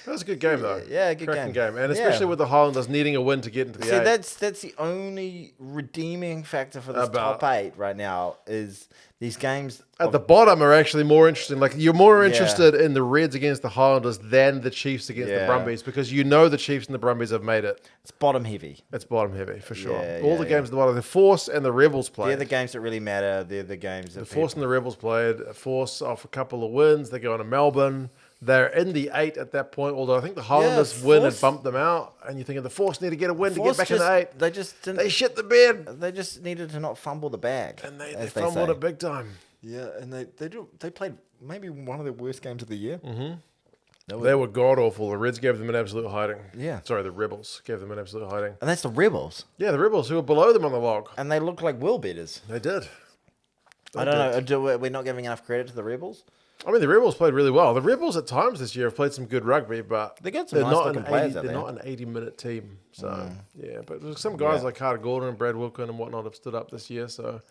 That was a good game, though. Yeah, good cracking game. And especially with the Highlanders needing a win to get into the 8. That's the only redeeming factor for this top 8 right now is these games. At the bottom are actually more interesting. Like, you're more interested in the Reds against the Highlanders than the Chiefs against the Brumbies because you know the Chiefs and the Brumbies have made it. It's bottom heavy. It's bottom heavy, for sure. All the games at the bottom. The Force and the Rebels played. They're the games that really matter. They're the games that the Force and the Rebels played. Force off a couple of wins. They go to Melbourne. They're in the 8 at that point, although I think the Highlanders win and bump them out. And you're thinking the Force need to get a win to get back in the 8. They just didn't. They shit the bed. They just needed to not fumble the bag. And they fumbled it big time. Yeah, and they played maybe one of the worst games of the year. Mm-hmm. They were god-awful. The Reds gave them an absolute hiding. Yeah. Sorry, the Rebels gave them an absolute hiding. And that's the Rebels. Yeah, the Rebels, who were below them on the log. And they look like will beaters. They did. I don't know. We're not giving enough credit to the Rebels? I mean, the Rebels played really well. The Rebels at times this year have played some good rugby, but they got some nice looking players out there. They're not an 80-minute team. So, but some guys like Carter Gordon and Brad Wilkin and whatnot have stood up this year. So,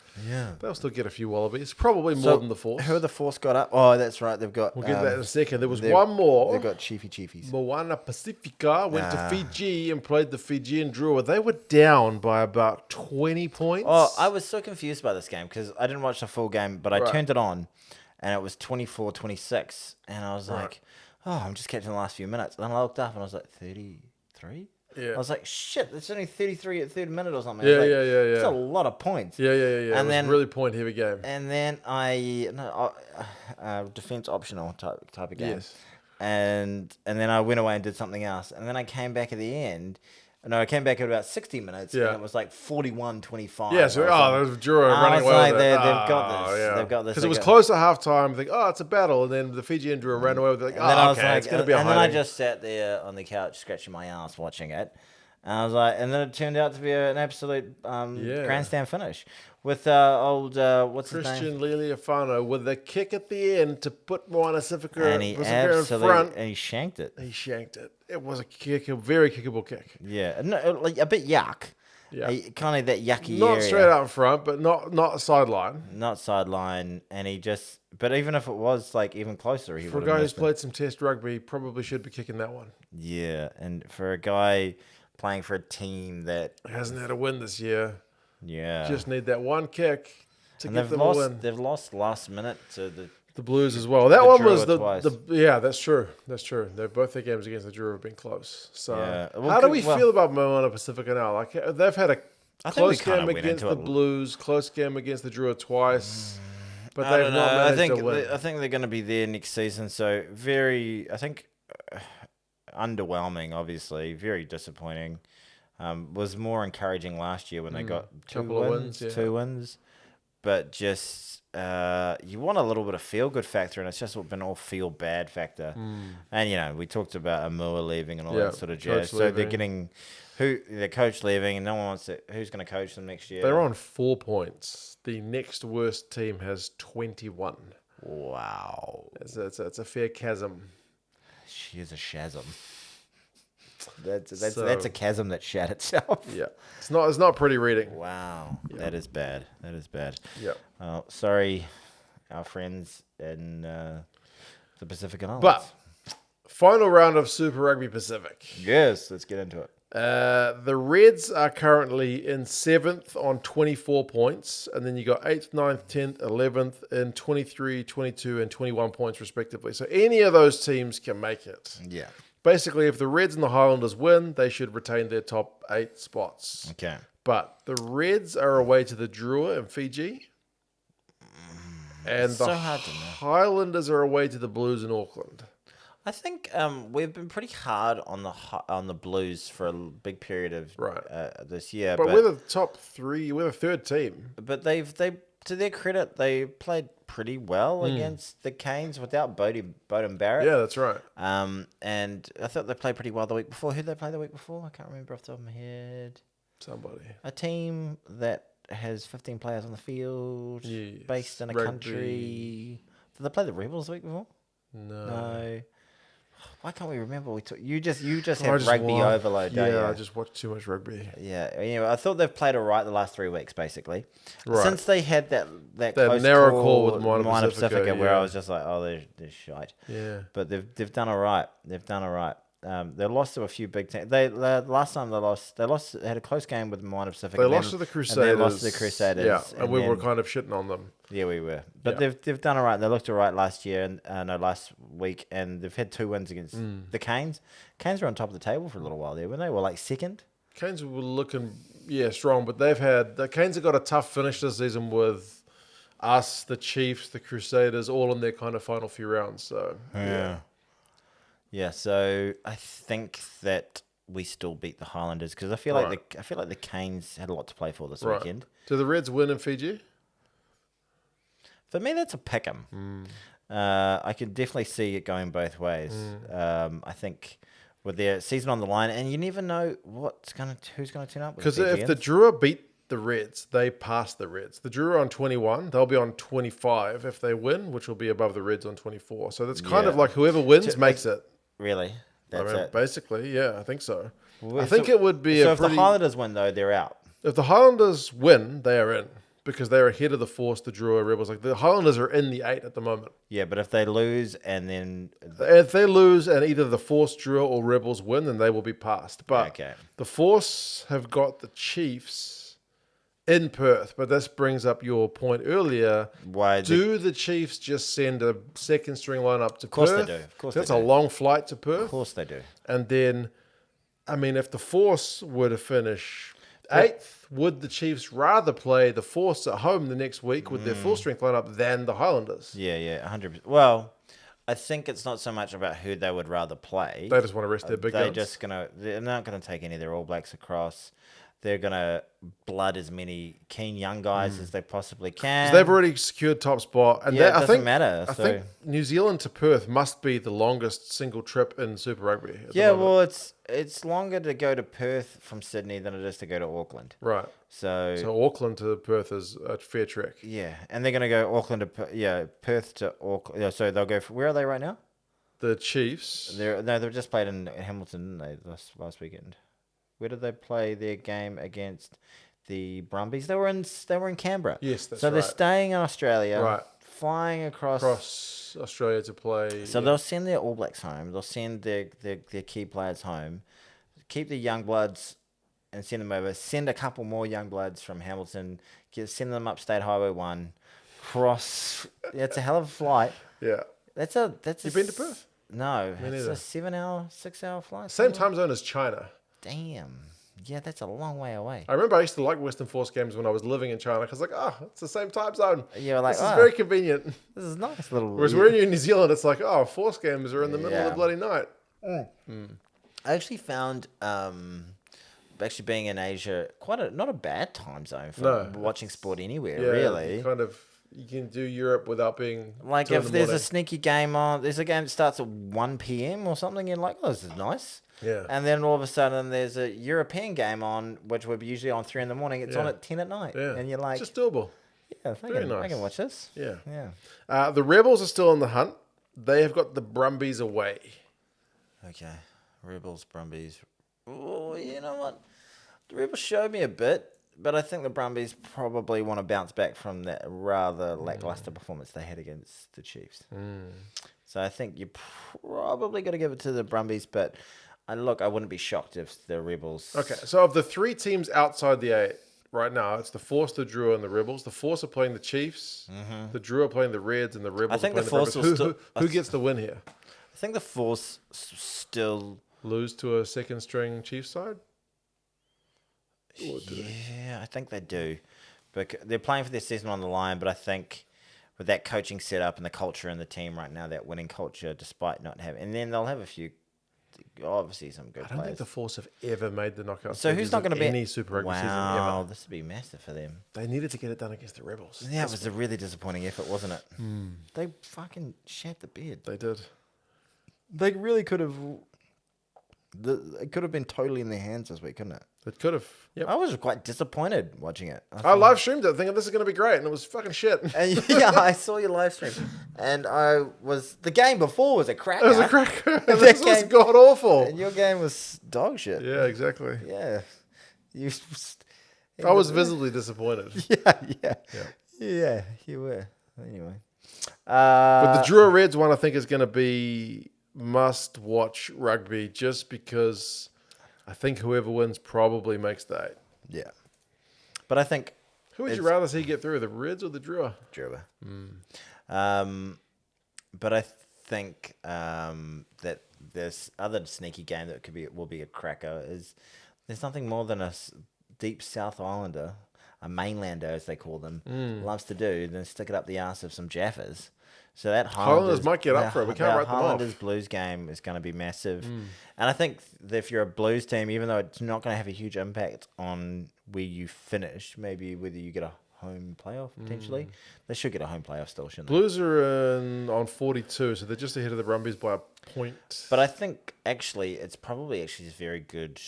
they'll still get a few wallabies. Probably more than the Force. Who the Force got up? Oh, that's right. They've got... We'll get that in a second. There was one more. They've got Chiefies. Moana Pacifica went to Fiji and played the Fijian Drua. They were down by about 20 points. Oh, I was so confused by this game because I didn't watch the full game, but I turned it on. And it was 24-26. And I was like, oh, I'm just catching the last few minutes. And then I looked up and I was like, 33? Yeah. I was like, shit, it's only 33 at third minute or something. Yeah. It's a lot of points. Yeah. And it was a really point-heavy game. And then defense optional type of game. Yes. And then I went away and did something else. And then I came back at the end. No, I came back at about 60 minutes, and it was like 41-25. Yeah, so there was Drua running away with it. They've got this. Yeah. They've got this. Because it was close at halftime. Think, it's a battle, and then the Fijian Drua ran away with it. Like, it's going to be a hiding. And then I just sat there on the couch scratching my ass watching it. And I was like, and then it turned out to be an absolute grandstand finish with old what's his name? Christian Liliafano with the kick at the end to put Moana Pacifica in front, and he shanked it. It was a very kickable kick. Yeah, no, like a bit yuck, Yeah. Kind of that yucky Not area. straight out in front, but not sideline. Not sideline, and he just. But even if it was like even closer, he For a would guy have who's missed it. played some Test rugby, probably should be kicking that one. Yeah, and for a guy playing for a team that Hasn't had a win this year. yeah, Just need that one kick to and get they've them lost. a win. They've lost last minute to The Blues as well. That one was Drua twice. yeah, that's true. That's true. Both their games against the Drua have been close. So Yeah. Well, how do we well- feel about Moana Pacifica now? Like they've had a I think we close kinda game went against into the it- Blues, close game against the Drua twice, but I they've don't not know. managed to win. I think they're going to be there next season. So I think underwhelming. Obviously, very disappointing. Was more encouraging last year when they got two Couple of wins, wins, yeah. 2 wins, but just you want a little bit of feel good factor, and it's just been all feel bad factor. And we talked about Amua leaving and all Yeah, that sort of coach jazz. So they're leaving. getting their coach leaving, and no one wants to. Who's going to coach them next year? They're on 4 points. The next worst team has 21. Wow, It's a fair chasm. she is a chasm. That's So- a chasm that shat itself. Yeah, it's not pretty reading. Wow, that is bad. That is bad. Yeah. Sorry, our friends in the Pacific Islands. But final round of Super Rugby Pacific. yes, let's get into it. The Reds are currently in 7th on 24 points, and then you got 8th, 9th, 10th, 11th in 23, 22, and 21 points respectively. So any of those teams can make it. Yeah. Basically, if the Reds and the Highlanders win, they should retain their top 8 spots. Okay. But the Reds are away to the Drua in Fiji, and so the hard to know. Highlanders are away to the Blues in Auckland. I think we've been pretty hard on the Blues for a big period of Right. this year, But we're the top 3, we're the third team. But they to their credit, they played pretty well against the Canes without Bowden Barrett. Yeah, that's right. And I thought they played pretty well the week before. Who did they play the week before? I can't remember off the top of my head. Somebody. A team that has 15 players on the field, Yes. based in a Rugby. country. Did they play the Rebels the week before? No. No. Why can't we remember? You just I have just rugby wa- overload, don't you? Yeah, I just watch too much rugby. Yeah. Anyway, I thought they've played all right the last 3 weeks, basically. Right. Since they had that close narrow call with Moana Pacifica, where yeah. I was just like, oh, they're shite. Yeah. But they've done all right. They've done all right. They lost to a few big teams. Last time they lost. They had a close game with Moana Pacific. They and lost then- to the Crusaders. And they lost to the Crusaders. Yeah, and we were then- kind of shitting on them. Yeah, we were. But Yeah. they've done all right. They looked all right last year, and last week, and they've had 2 wins against the Canes. Canes were on top of the table for a little while there, when they were like second. Canes were looking, strong, but the Canes have got a tough finish this season with us, the Chiefs, the Crusaders, all in their kind of final few rounds. So, Yeah, so I think that we still beat the Highlanders because I feel like the Canes had a lot to play for this Right. weekend. Do the Reds win in Fiji? For me, that's a pick 'em. I can definitely see it going both ways. I think with their season on the line, and you never know who's gonna turn up. with Because if the Fijians. Drua beat the Reds, they pass the Reds. The Drua are on 21. They'll be on 25 if they win, which will be above the Reds on 24. So that's kind of Yeah. like whoever wins makes it. Really, that's it. Basically, yeah, I think so. Well, I think so- it would be So a if pretty... the Highlanders win, though, they're out. If the Highlanders win, they are in. Because they're ahead of the Force, the Drua Rebels. Like the Highlanders are in the 8 at the moment. Yeah, but if they lose and then If they lose and either the Force, Drua, or Rebels win, then they will be passed. But Okay. the Force have got the Chiefs in Perth. But this brings up your point earlier. why Do the Chiefs just send a second string lineup to Perth? Of course they do. Of course That's they a do. long flight to of Perth. course they do. And then, I mean, if the Force were to finish 8th, would the Chiefs rather play the Force at home the next week with their full strength lineup than the Highlanders? Yeah, 100%. Well, I think it's not so much about who they would rather play. They just want to rest their big guns. They're not gonna take any of their All Blacks across. They're gonna blood as many keen young guys as they possibly can. 'Cause they've already secured top spot, and Yeah, it I doesn't think matter, I so- think New Zealand to Perth must be the longest single trip in Super Rugby. At the Yeah, moment. well, it's longer to go to Perth from Sydney than it is to go to Auckland. right. So, So Auckland to Perth is a fair trek. yeah, and they're gonna go Auckland to Perth to Auckland. Yeah, so they'll go. Where are they right now? The Chiefs. They've just played in Hamilton, didn't they, last weekend? Where did they play their game against the Brumbies? They were in Canberra. Yes, that's so they're right. staying in Australia, Right. flying Across Australia to play. So they'll send their All Blacks home. They'll send their key players home. Keep the young bloods and send them over. Send a couple more young bloods from Hamilton. Send them up State Highway 1. Cross. Yeah, it's a hell of a flight. Yeah. That's You've been to Perth? No. Me It's neither. a 7-hour, 6-hour flight. Same time zone as China. Damn. Yeah, that's a long way away. I remember I used to like Western Force games when I was living in China because, like, it's the same time zone. You're like, this is very convenient. This is nice little. Whereas we're in New Zealand, it's like, Force games are in the middle of the bloody night. I actually found, actually being in Asia, not a bad time zone for watching sport anywhere, really. You can do Europe without being... Like, if there's a sneaky game on, there's a game that starts at 1 p.m. or something, you're like, this is nice. Yeah. And then all of a sudden, there's a European game on, which would be usually on 3 in the morning. It's on at 10 at night. Yeah. And you're like... It's just doable. Yeah, I can watch this. Yeah. Yeah. The Rebels are still on the hunt. They have got the Brumbies away. Okay. Rebels, Brumbies. Oh, you know what? The Rebels showed me a bit, but I think the Brumbies probably want to bounce back from that rather lackluster performance they had against the Chiefs. So I think you probably got to give it to the Brumbies, but I wouldn't be shocked if the Rebels... Okay, so of the 3 teams outside the 8 right now, it's the Force, the Drua, and the Rebels. The Force are playing the Chiefs. The Drua are playing the Reds, and the Rebels are playing the Brumbies. Who gets the win here? I think the Force still... Lose to a second-string Chiefs side? Yeah, I think they do. But they're playing for their season on the line, but I think with that coaching setup and the culture in the team right now, that winning culture, despite not having... And then they'll have a few... Obviously, some good players. I don't think the Force have ever made the knockout So who's not going to be... any Super Rugby season ever. Wow, this would be massive for them. They needed to get it done against the Rebels. Yeah, it was a really disappointing effort, wasn't it? They fucking shat the bed. They did. They really could have... It could have been totally in their hands this week, couldn't it? It could have. Yep. I was quite disappointed watching it. I live streamed it thinking this is going to be great, and it was fucking shit. And yeah, I saw your live stream, and the game before was a cracker. It was a cracker. This was god awful. And your game was dog shit. Yeah, exactly. Yeah, I was visibly disappointed. Yeah, you were. Anyway, but the Drua Reds one, I think, is going to be must-watch rugby, just because I think whoever wins probably makes the 8. Yeah, but I think who would you rather see get through, the Reds or the Drua? Drua. But I think that this other sneaky game that will be a cracker is there's nothing more than a deep South Islander, a mainlander as they call them, loves to do than stick it up the arse of some Jaffas. So that Highlanders might get up for it. We can't write them off. Highlanders Blues game is going to be massive. And I think that if you're a Blues team, even though it's not going to have a huge impact on where you finish, maybe whether you get a home playoff potentially, they should get a home playoff still, shouldn't they? Blues are on 42, so they're just ahead of the Brumbies by a point. But I think actually it's probably very good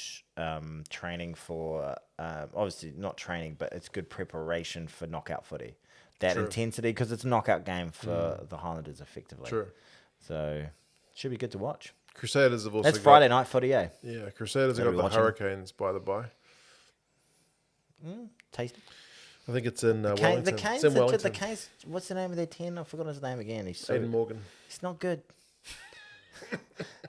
training for, obviously not training, but it's good preparation for knockout footy. That intensity, because it's a knockout game for the Highlanders effectively. True. So should be good to watch. Crusaders have also That's Friday night footy, eh? Yeah, Crusaders have got the Hurricanes, by the by. Tasty. I think it's in Wellington. The Canes, it's in Wellington. the Canes, what's the name of their 10? I've forgotten his name again. He's Aidan Morgan. He's not good.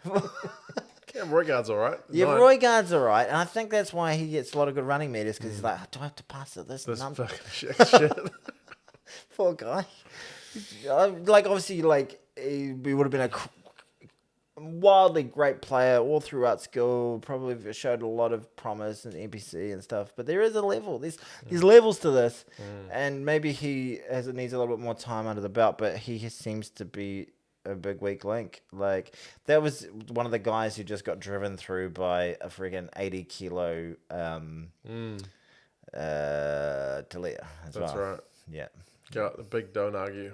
Cam Roygaard's all right. Yeah, Roygaard's all right. And I think that's why he gets a lot of good running meters, because he's like, do I have to pass it this number? Fucking shit. Poor guy. Obviously, he would have been a wildly great player all throughout school. Probably showed a lot of promise in NPC and stuff. But there is a level. There's levels to this, and maybe he needs a little bit more time under the belt. But he seems to be a big weak link. Like, that was one of the guys who just got driven through by a friggin' 80 kilo Talia as well. That's right. Yeah. Got the big don't argue.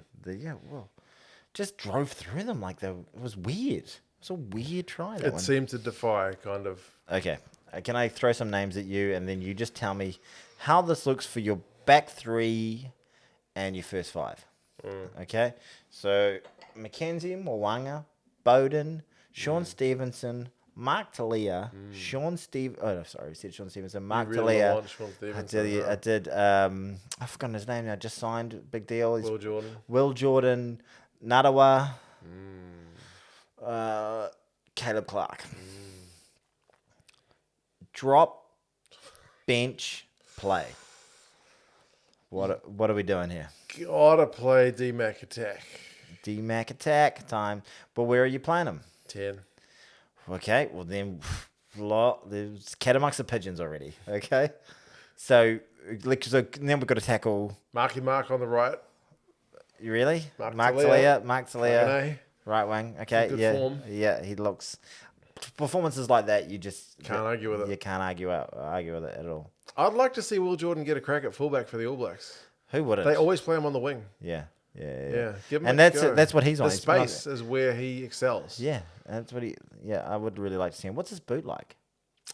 Just drove through them like it was weird. It was a weird try. It seemed to defy kind of. Okay. Can I throw some names at you, and then you just tell me how this looks for your back 3 and your first 5? Okay? So, Mackenzie, Mwanga, Bowden, Sean Stevenson, Mark Talia, Sean Steve. Oh, no, sorry, I said Sean Stevenson. Mark really Talia. want Sean Stevenson, I did. I've forgotten his name now. Just signed. Big deal. He's Will Jordan. Nadawa. Caleb Clark. Drop, bench, play. What are we doing here? Gotta play D-Mac attack. D-Mac attack time. But where are you playing him? 10. Okay, well then, there's cat amongst the pigeons already. Okay, so then we've got to tackle. Marky Mark on the right. You really? Mark Talia. Right wing. Okay, good form. Yeah, he looks. Performances like that, you just Can't argue with it. You can't argue with it at all. I'd like to see Will Jordan get a crack at fullback for the All Blacks. Who wouldn't? They always play him on the wing. Yeah. Give him and a go. that's what he's on. The space is where he excels. Yeah, that's what he. Yeah, I would really like to see him. What's his boot like?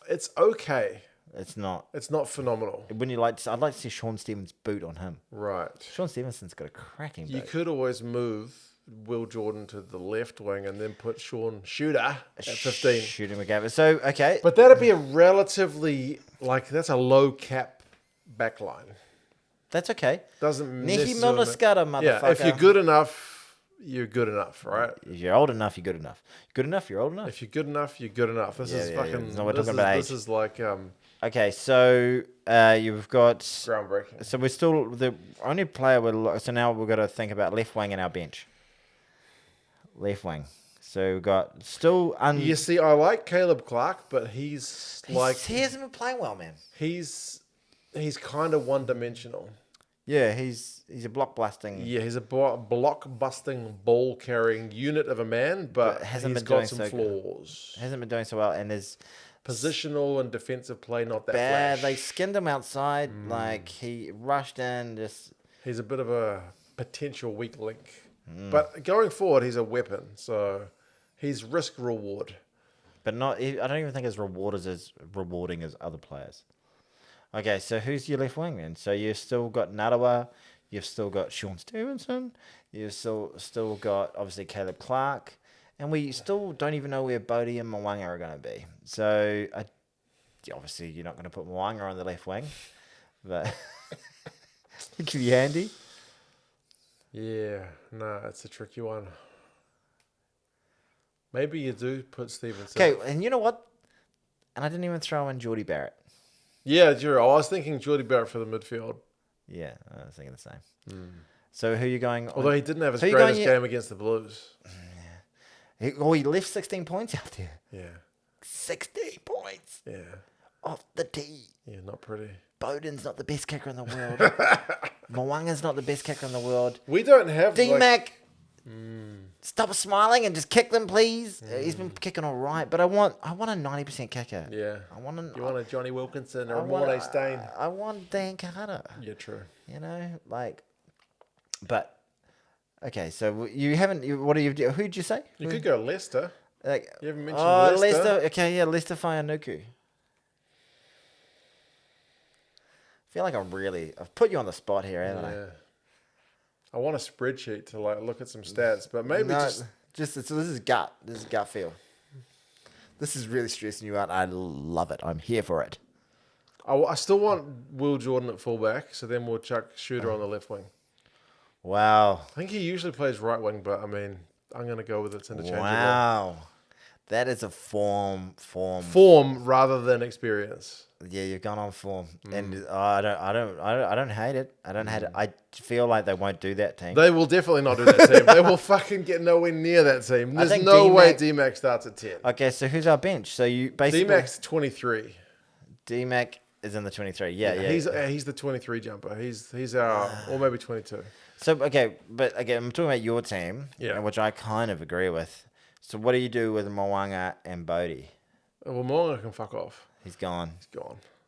It's okay. It's not. It's not phenomenal. I'd like to see Sean Stevens' boot on him. Right. Sean Stevenson's got a cracking boot. You could always move Will Jordan to the left wing and then put Sean Shooter at 15. Shooting McGavin. So, okay. But that'd be a relatively, that's a low cap backline. That's okay. Doesn't Nicky Milner-Scudder, motherfucker. Yeah, if you're good enough, you're good enough, right? If you're old enough, you're good enough. Good enough, you're old enough. If you're good enough, you're good enough. This is fucking... No, we're talking about age. This is like... Okay, so you've got... groundbreaking. So we're still... The only player... So now we've got to think about left wing in our bench. Left wing. So we've got still... You see, I like Caleb Clark, but he hasn't been playing well, man. He's kind of one-dimensional. Yeah, he's a block busting. Yeah, he's a block busting, ball carrying unit of a man, but he's got some flaws. Hasn't been doing so well, and his positional and defensive play not that bad. flash. They skinned him outside, like he rushed in. He's a bit of a potential weak link, but going forward, he's a weapon. So he's risk reward, but not. I don't even think his reward is as rewarding as other players. Okay, so who's your left wing then? So you've still got Nadawa, you've still got Sean Stevenson, you've still got obviously Caleb Clark, and we still don't even know where Bodie and Mwanga are going to be. So obviously you're not going to put Mwanga on the left wing, but it could be handy. Yeah, no, it's a tricky one. Maybe you do put Stevenson. Okay, and you know what? And I didn't even throw in Geordie Barrett. Yeah, I was thinking Geordie Barrett for the midfield. Yeah, I was thinking the same. So who are you going on? Although he didn't have his greatest game against the Blues. Yeah. He left 16 points out there. Yeah. 16 points. Yeah. Off the tee. Yeah, not pretty. Bowden's not the best kicker in the world. Mwanga's not the best kicker in the world. We don't have... D-Mac, stop smiling and just kick them, please. He's been kicking all right, but I want a 90% kicker. Yeah. You want a Johnny Wilkinson or a Mornay Stain. I want Dan Carter. Yeah, true. You know, but okay. So you haven't. What do you do? Who'd you say? You could go Leicester. You haven't mentioned Leicester. Okay, yeah, Leicester Whaianuku. I feel like I've put you on the spot here, haven't I? I want a spreadsheet to look at some stats, but maybe this is gut. This is gut feel. This is really stressing you out. I love it. I'm here for it. I still want Will Jordan at fullback, so then we'll chuck Shooter on the left wing. Wow. I think he usually plays right wing, but I mean, I'm going to go with it's interchangeable. Wow. That is a form rather than experience. Yeah, you've gone on form, and I don't hate it. I don't hate it. I feel like they won't do that team. They will definitely not do that team. They will fucking get nowhere near that team. There's no way D-Mac starts at 10. Okay, so who's our bench? So you basically D-Mac's 23. D-Mac is in the 23. Yeah. He's the 23 jumper. He's our or maybe 22. So okay, but again, I'm talking about your team, which I kind of agree with. So what do you do with Mwanga and Bodie? Well, Mwanga can fuck off. He's gone.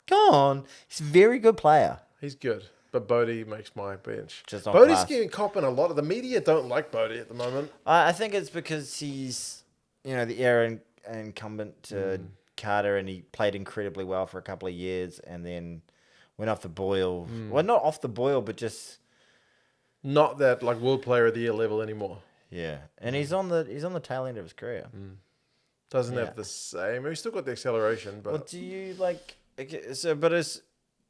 Gone. He's a very good player. He's good. But Bodie makes my bench. Bodie's getting copping a lot. The media don't like Bodie at the moment. I think it's because he's, the heir incumbent to Carter, and he played incredibly well for a couple of years, and then went off the boil. Well, not off the boil, but just not that World Player of the Year level anymore. Yeah, and he's on the tail end of his career. Doesn't have the same. He's still got the acceleration, but Well, do you like? Okay, so, but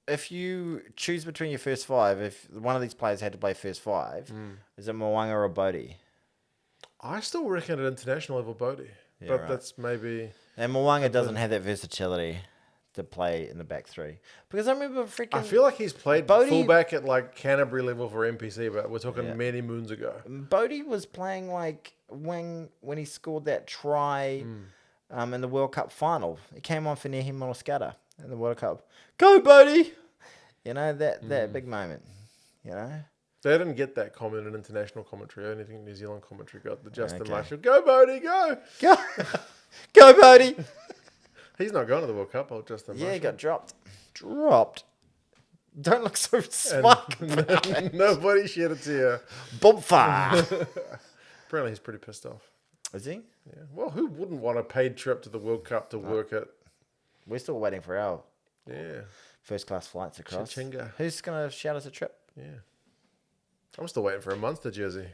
if you choose between your first five, if one of these players had to play first five, is it Mo'unga or Bodie? I still reckon at international level Bodie. Yeah, but right. that's maybe... And Mo'unga doesn't have that versatility to play in the back three. Because I remember freaking... I feel like he's played Bodie, fullback at like Canterbury level for NPC, but we're talking many moons ago. Bodie was playing like wing when he scored that try in the World Cup final. He came on for Nehi Monoscata in the World Cup. Go, Bodie! You know, that big moment. You know? They didn't get that comment in international commentary. I only think New Zealand commentary got the Justin Marshall. Go, Bodie, go! Go, go, Bodie! He's not going to the World Cup, old Justin Marshall. Yeah, he got dropped. Dropped. Don't look so smug. Nobody shed a tear. Bumfa. Apparently he's pretty pissed off. Is he? Yeah. Well, who wouldn't want a paid trip to the World Cup to work it? We're still waiting for our first class flights across. Cha-chinga. Who's going to shout us a trip? Yeah. I'm still waiting for a Munster jersey.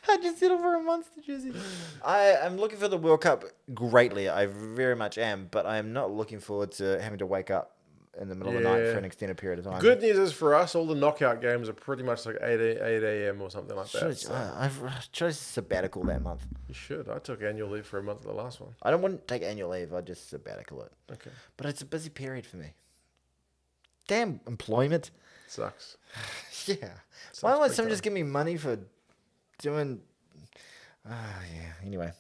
I just settled for a Munster jersey. I am looking for the World Cup greatly. I very much am, but I am not looking forward to having to wake up in the middle of the night for an extended period of time. Good news is for us, all the knockout games are pretty much like 8 a.m. or something like that. I've chose sabbatical that month. You should. I took annual leave for a month of the last one. I don't want to take annual leave. I just sabbatical it. Okay. But it's a busy period for me. Damn employment. Sucks. Yeah. Why won't someone just give me money for doing... Anyway.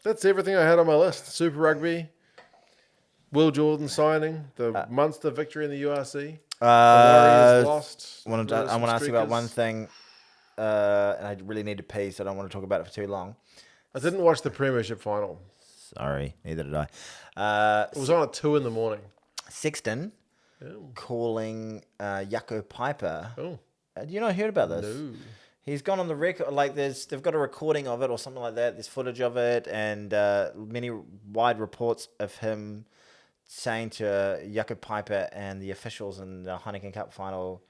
That's everything I had on my list. Super Rugby, Will Jordan signing, the Munster victory in the URC, the Warriors lost. I want to ask you about one thing, and I really need to pee, so I don't want to talk about it for too long. I didn't watch the Premiership final. Sorry, neither did I. It was on at 2 a.m. Sexton calling Jaco Piper. Oh. You not heard about this? No. He's gone on the record, like they've got a recording of it or something like that. There's footage of it and many wide reports of him saying to Jaco Piper and the officials in the Heineken Cup final,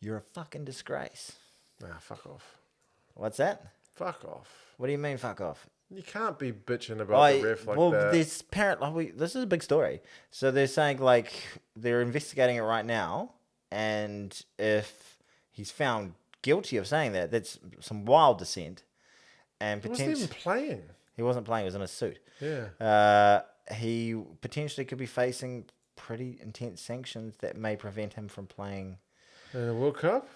"You're a fucking disgrace." Nah, fuck off. What's that? Fuck off. What do you mean, fuck off? You can't be bitching about the ref like that. There's this is a big story. So they're saying like they're investigating it right now, and if he's found guilty of saying that, that's some wild dissent. And He wasn't even playing. He wasn't playing. He was in a suit. Yeah. He potentially could be facing pretty intense sanctions that may prevent him from playing In the World Cup?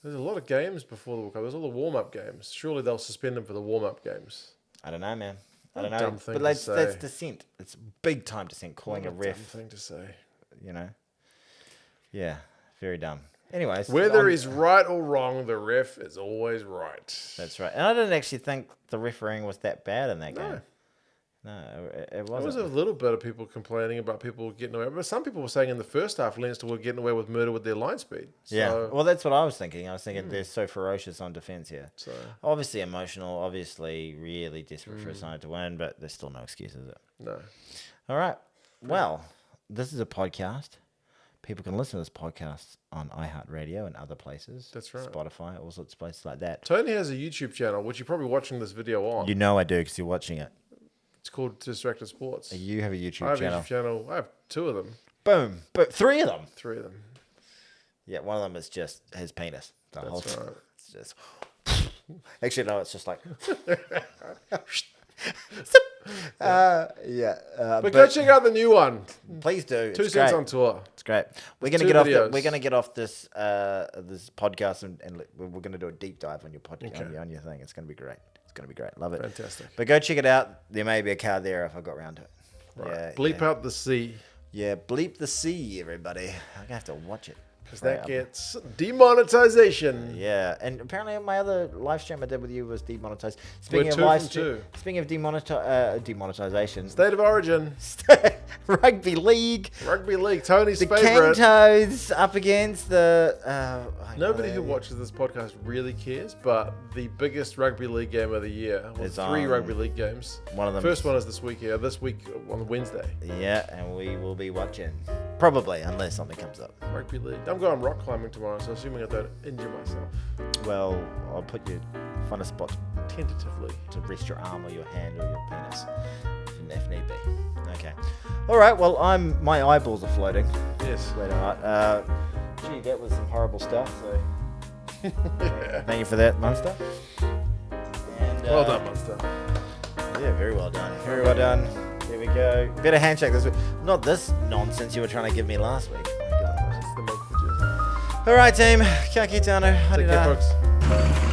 There's a lot of games before the World Cup. There's all the warm-up games. Surely they'll suspend him for the warm-up games. I don't know, man. I What don't a know. dumb thing But to that's say. dissent. It's big time dissent. Calling a What dumb ref, thing to say. you know. Yeah, very dumb. Anyways, Whether he's right or wrong, the ref is always right. That's right. And I didn't actually think the refereeing was that bad in that No. game. No, it There wasn't. was a little bit of people complaining about people getting away. But some people were saying in the first half, Leinster were getting away with murder with their line speed. So, Yeah. Well, that's what I was thinking. I was thinking they're so ferocious on defense here. So Obviously emotional, obviously really desperate for a side to win, but there's still no excuses. no. All right. Well, this is a podcast. People can listen to this podcast on iHeartRadio and other places. That's right. Spotify, all sorts of places like that. Tony has a YouTube channel, which you're probably watching this video on. You know I do because you're watching it. It's called Distracted Sports. You have a YouTube I have channel. a YouTube channel. I have 2 of them. Boom. But 3 of them. 3 of them. Yeah, one of them is just his penis. The whole That's thing. right. It's just... Actually, no, it's just like... But go check out the new one. Please do. 2 It's Cents great. on Tour. It's great. We're gonna 2 get off. videos. We're gonna get off this this podcast and we're gonna do a deep dive on your podcast Okay. on your thing. It's gonna be great. It's gonna be great. Love it. Fantastic. But go check it out. There may be a card there if I got around to it. Right. Yeah, Bleep yeah. out the C. Yeah, bleep the C, everybody. I'm gonna have to watch it. Because Right, that gets demonetization. Yeah, and apparently my other live stream I did with you was demonetized. We're Speaking of 2 live from stream, 2. speaking of demonetization, State of Origin. Rugby League. Rugby League. Tony's The favorite. Kantos up against the... Nobody who watches this podcast really cares, but the biggest rugby league game of the year, well, It's 3 on. rugby league games. One of them. First one is this week on Wednesday. Yeah, and we will be watching. Probably, unless something comes up. Rugby league. I'm going rock climbing tomorrow, so assuming I don't injure myself. Well, I'll put your Find a spot Tentatively. to rest your arm or your hand or your penis, if need be. Okay. All right. Well, my eyeballs are floating. Yes. Wait a minute. Gee, that was some horrible stuff. So, thank you for that, Munster. And, Well done, Munster. Yeah, very well done. Very well done. There we go. Better handshake this week. Not this nonsense you were trying to give me last week. My God. That's the month of June. All right, team. Kia kite anō. Take care, Haere rā. folks.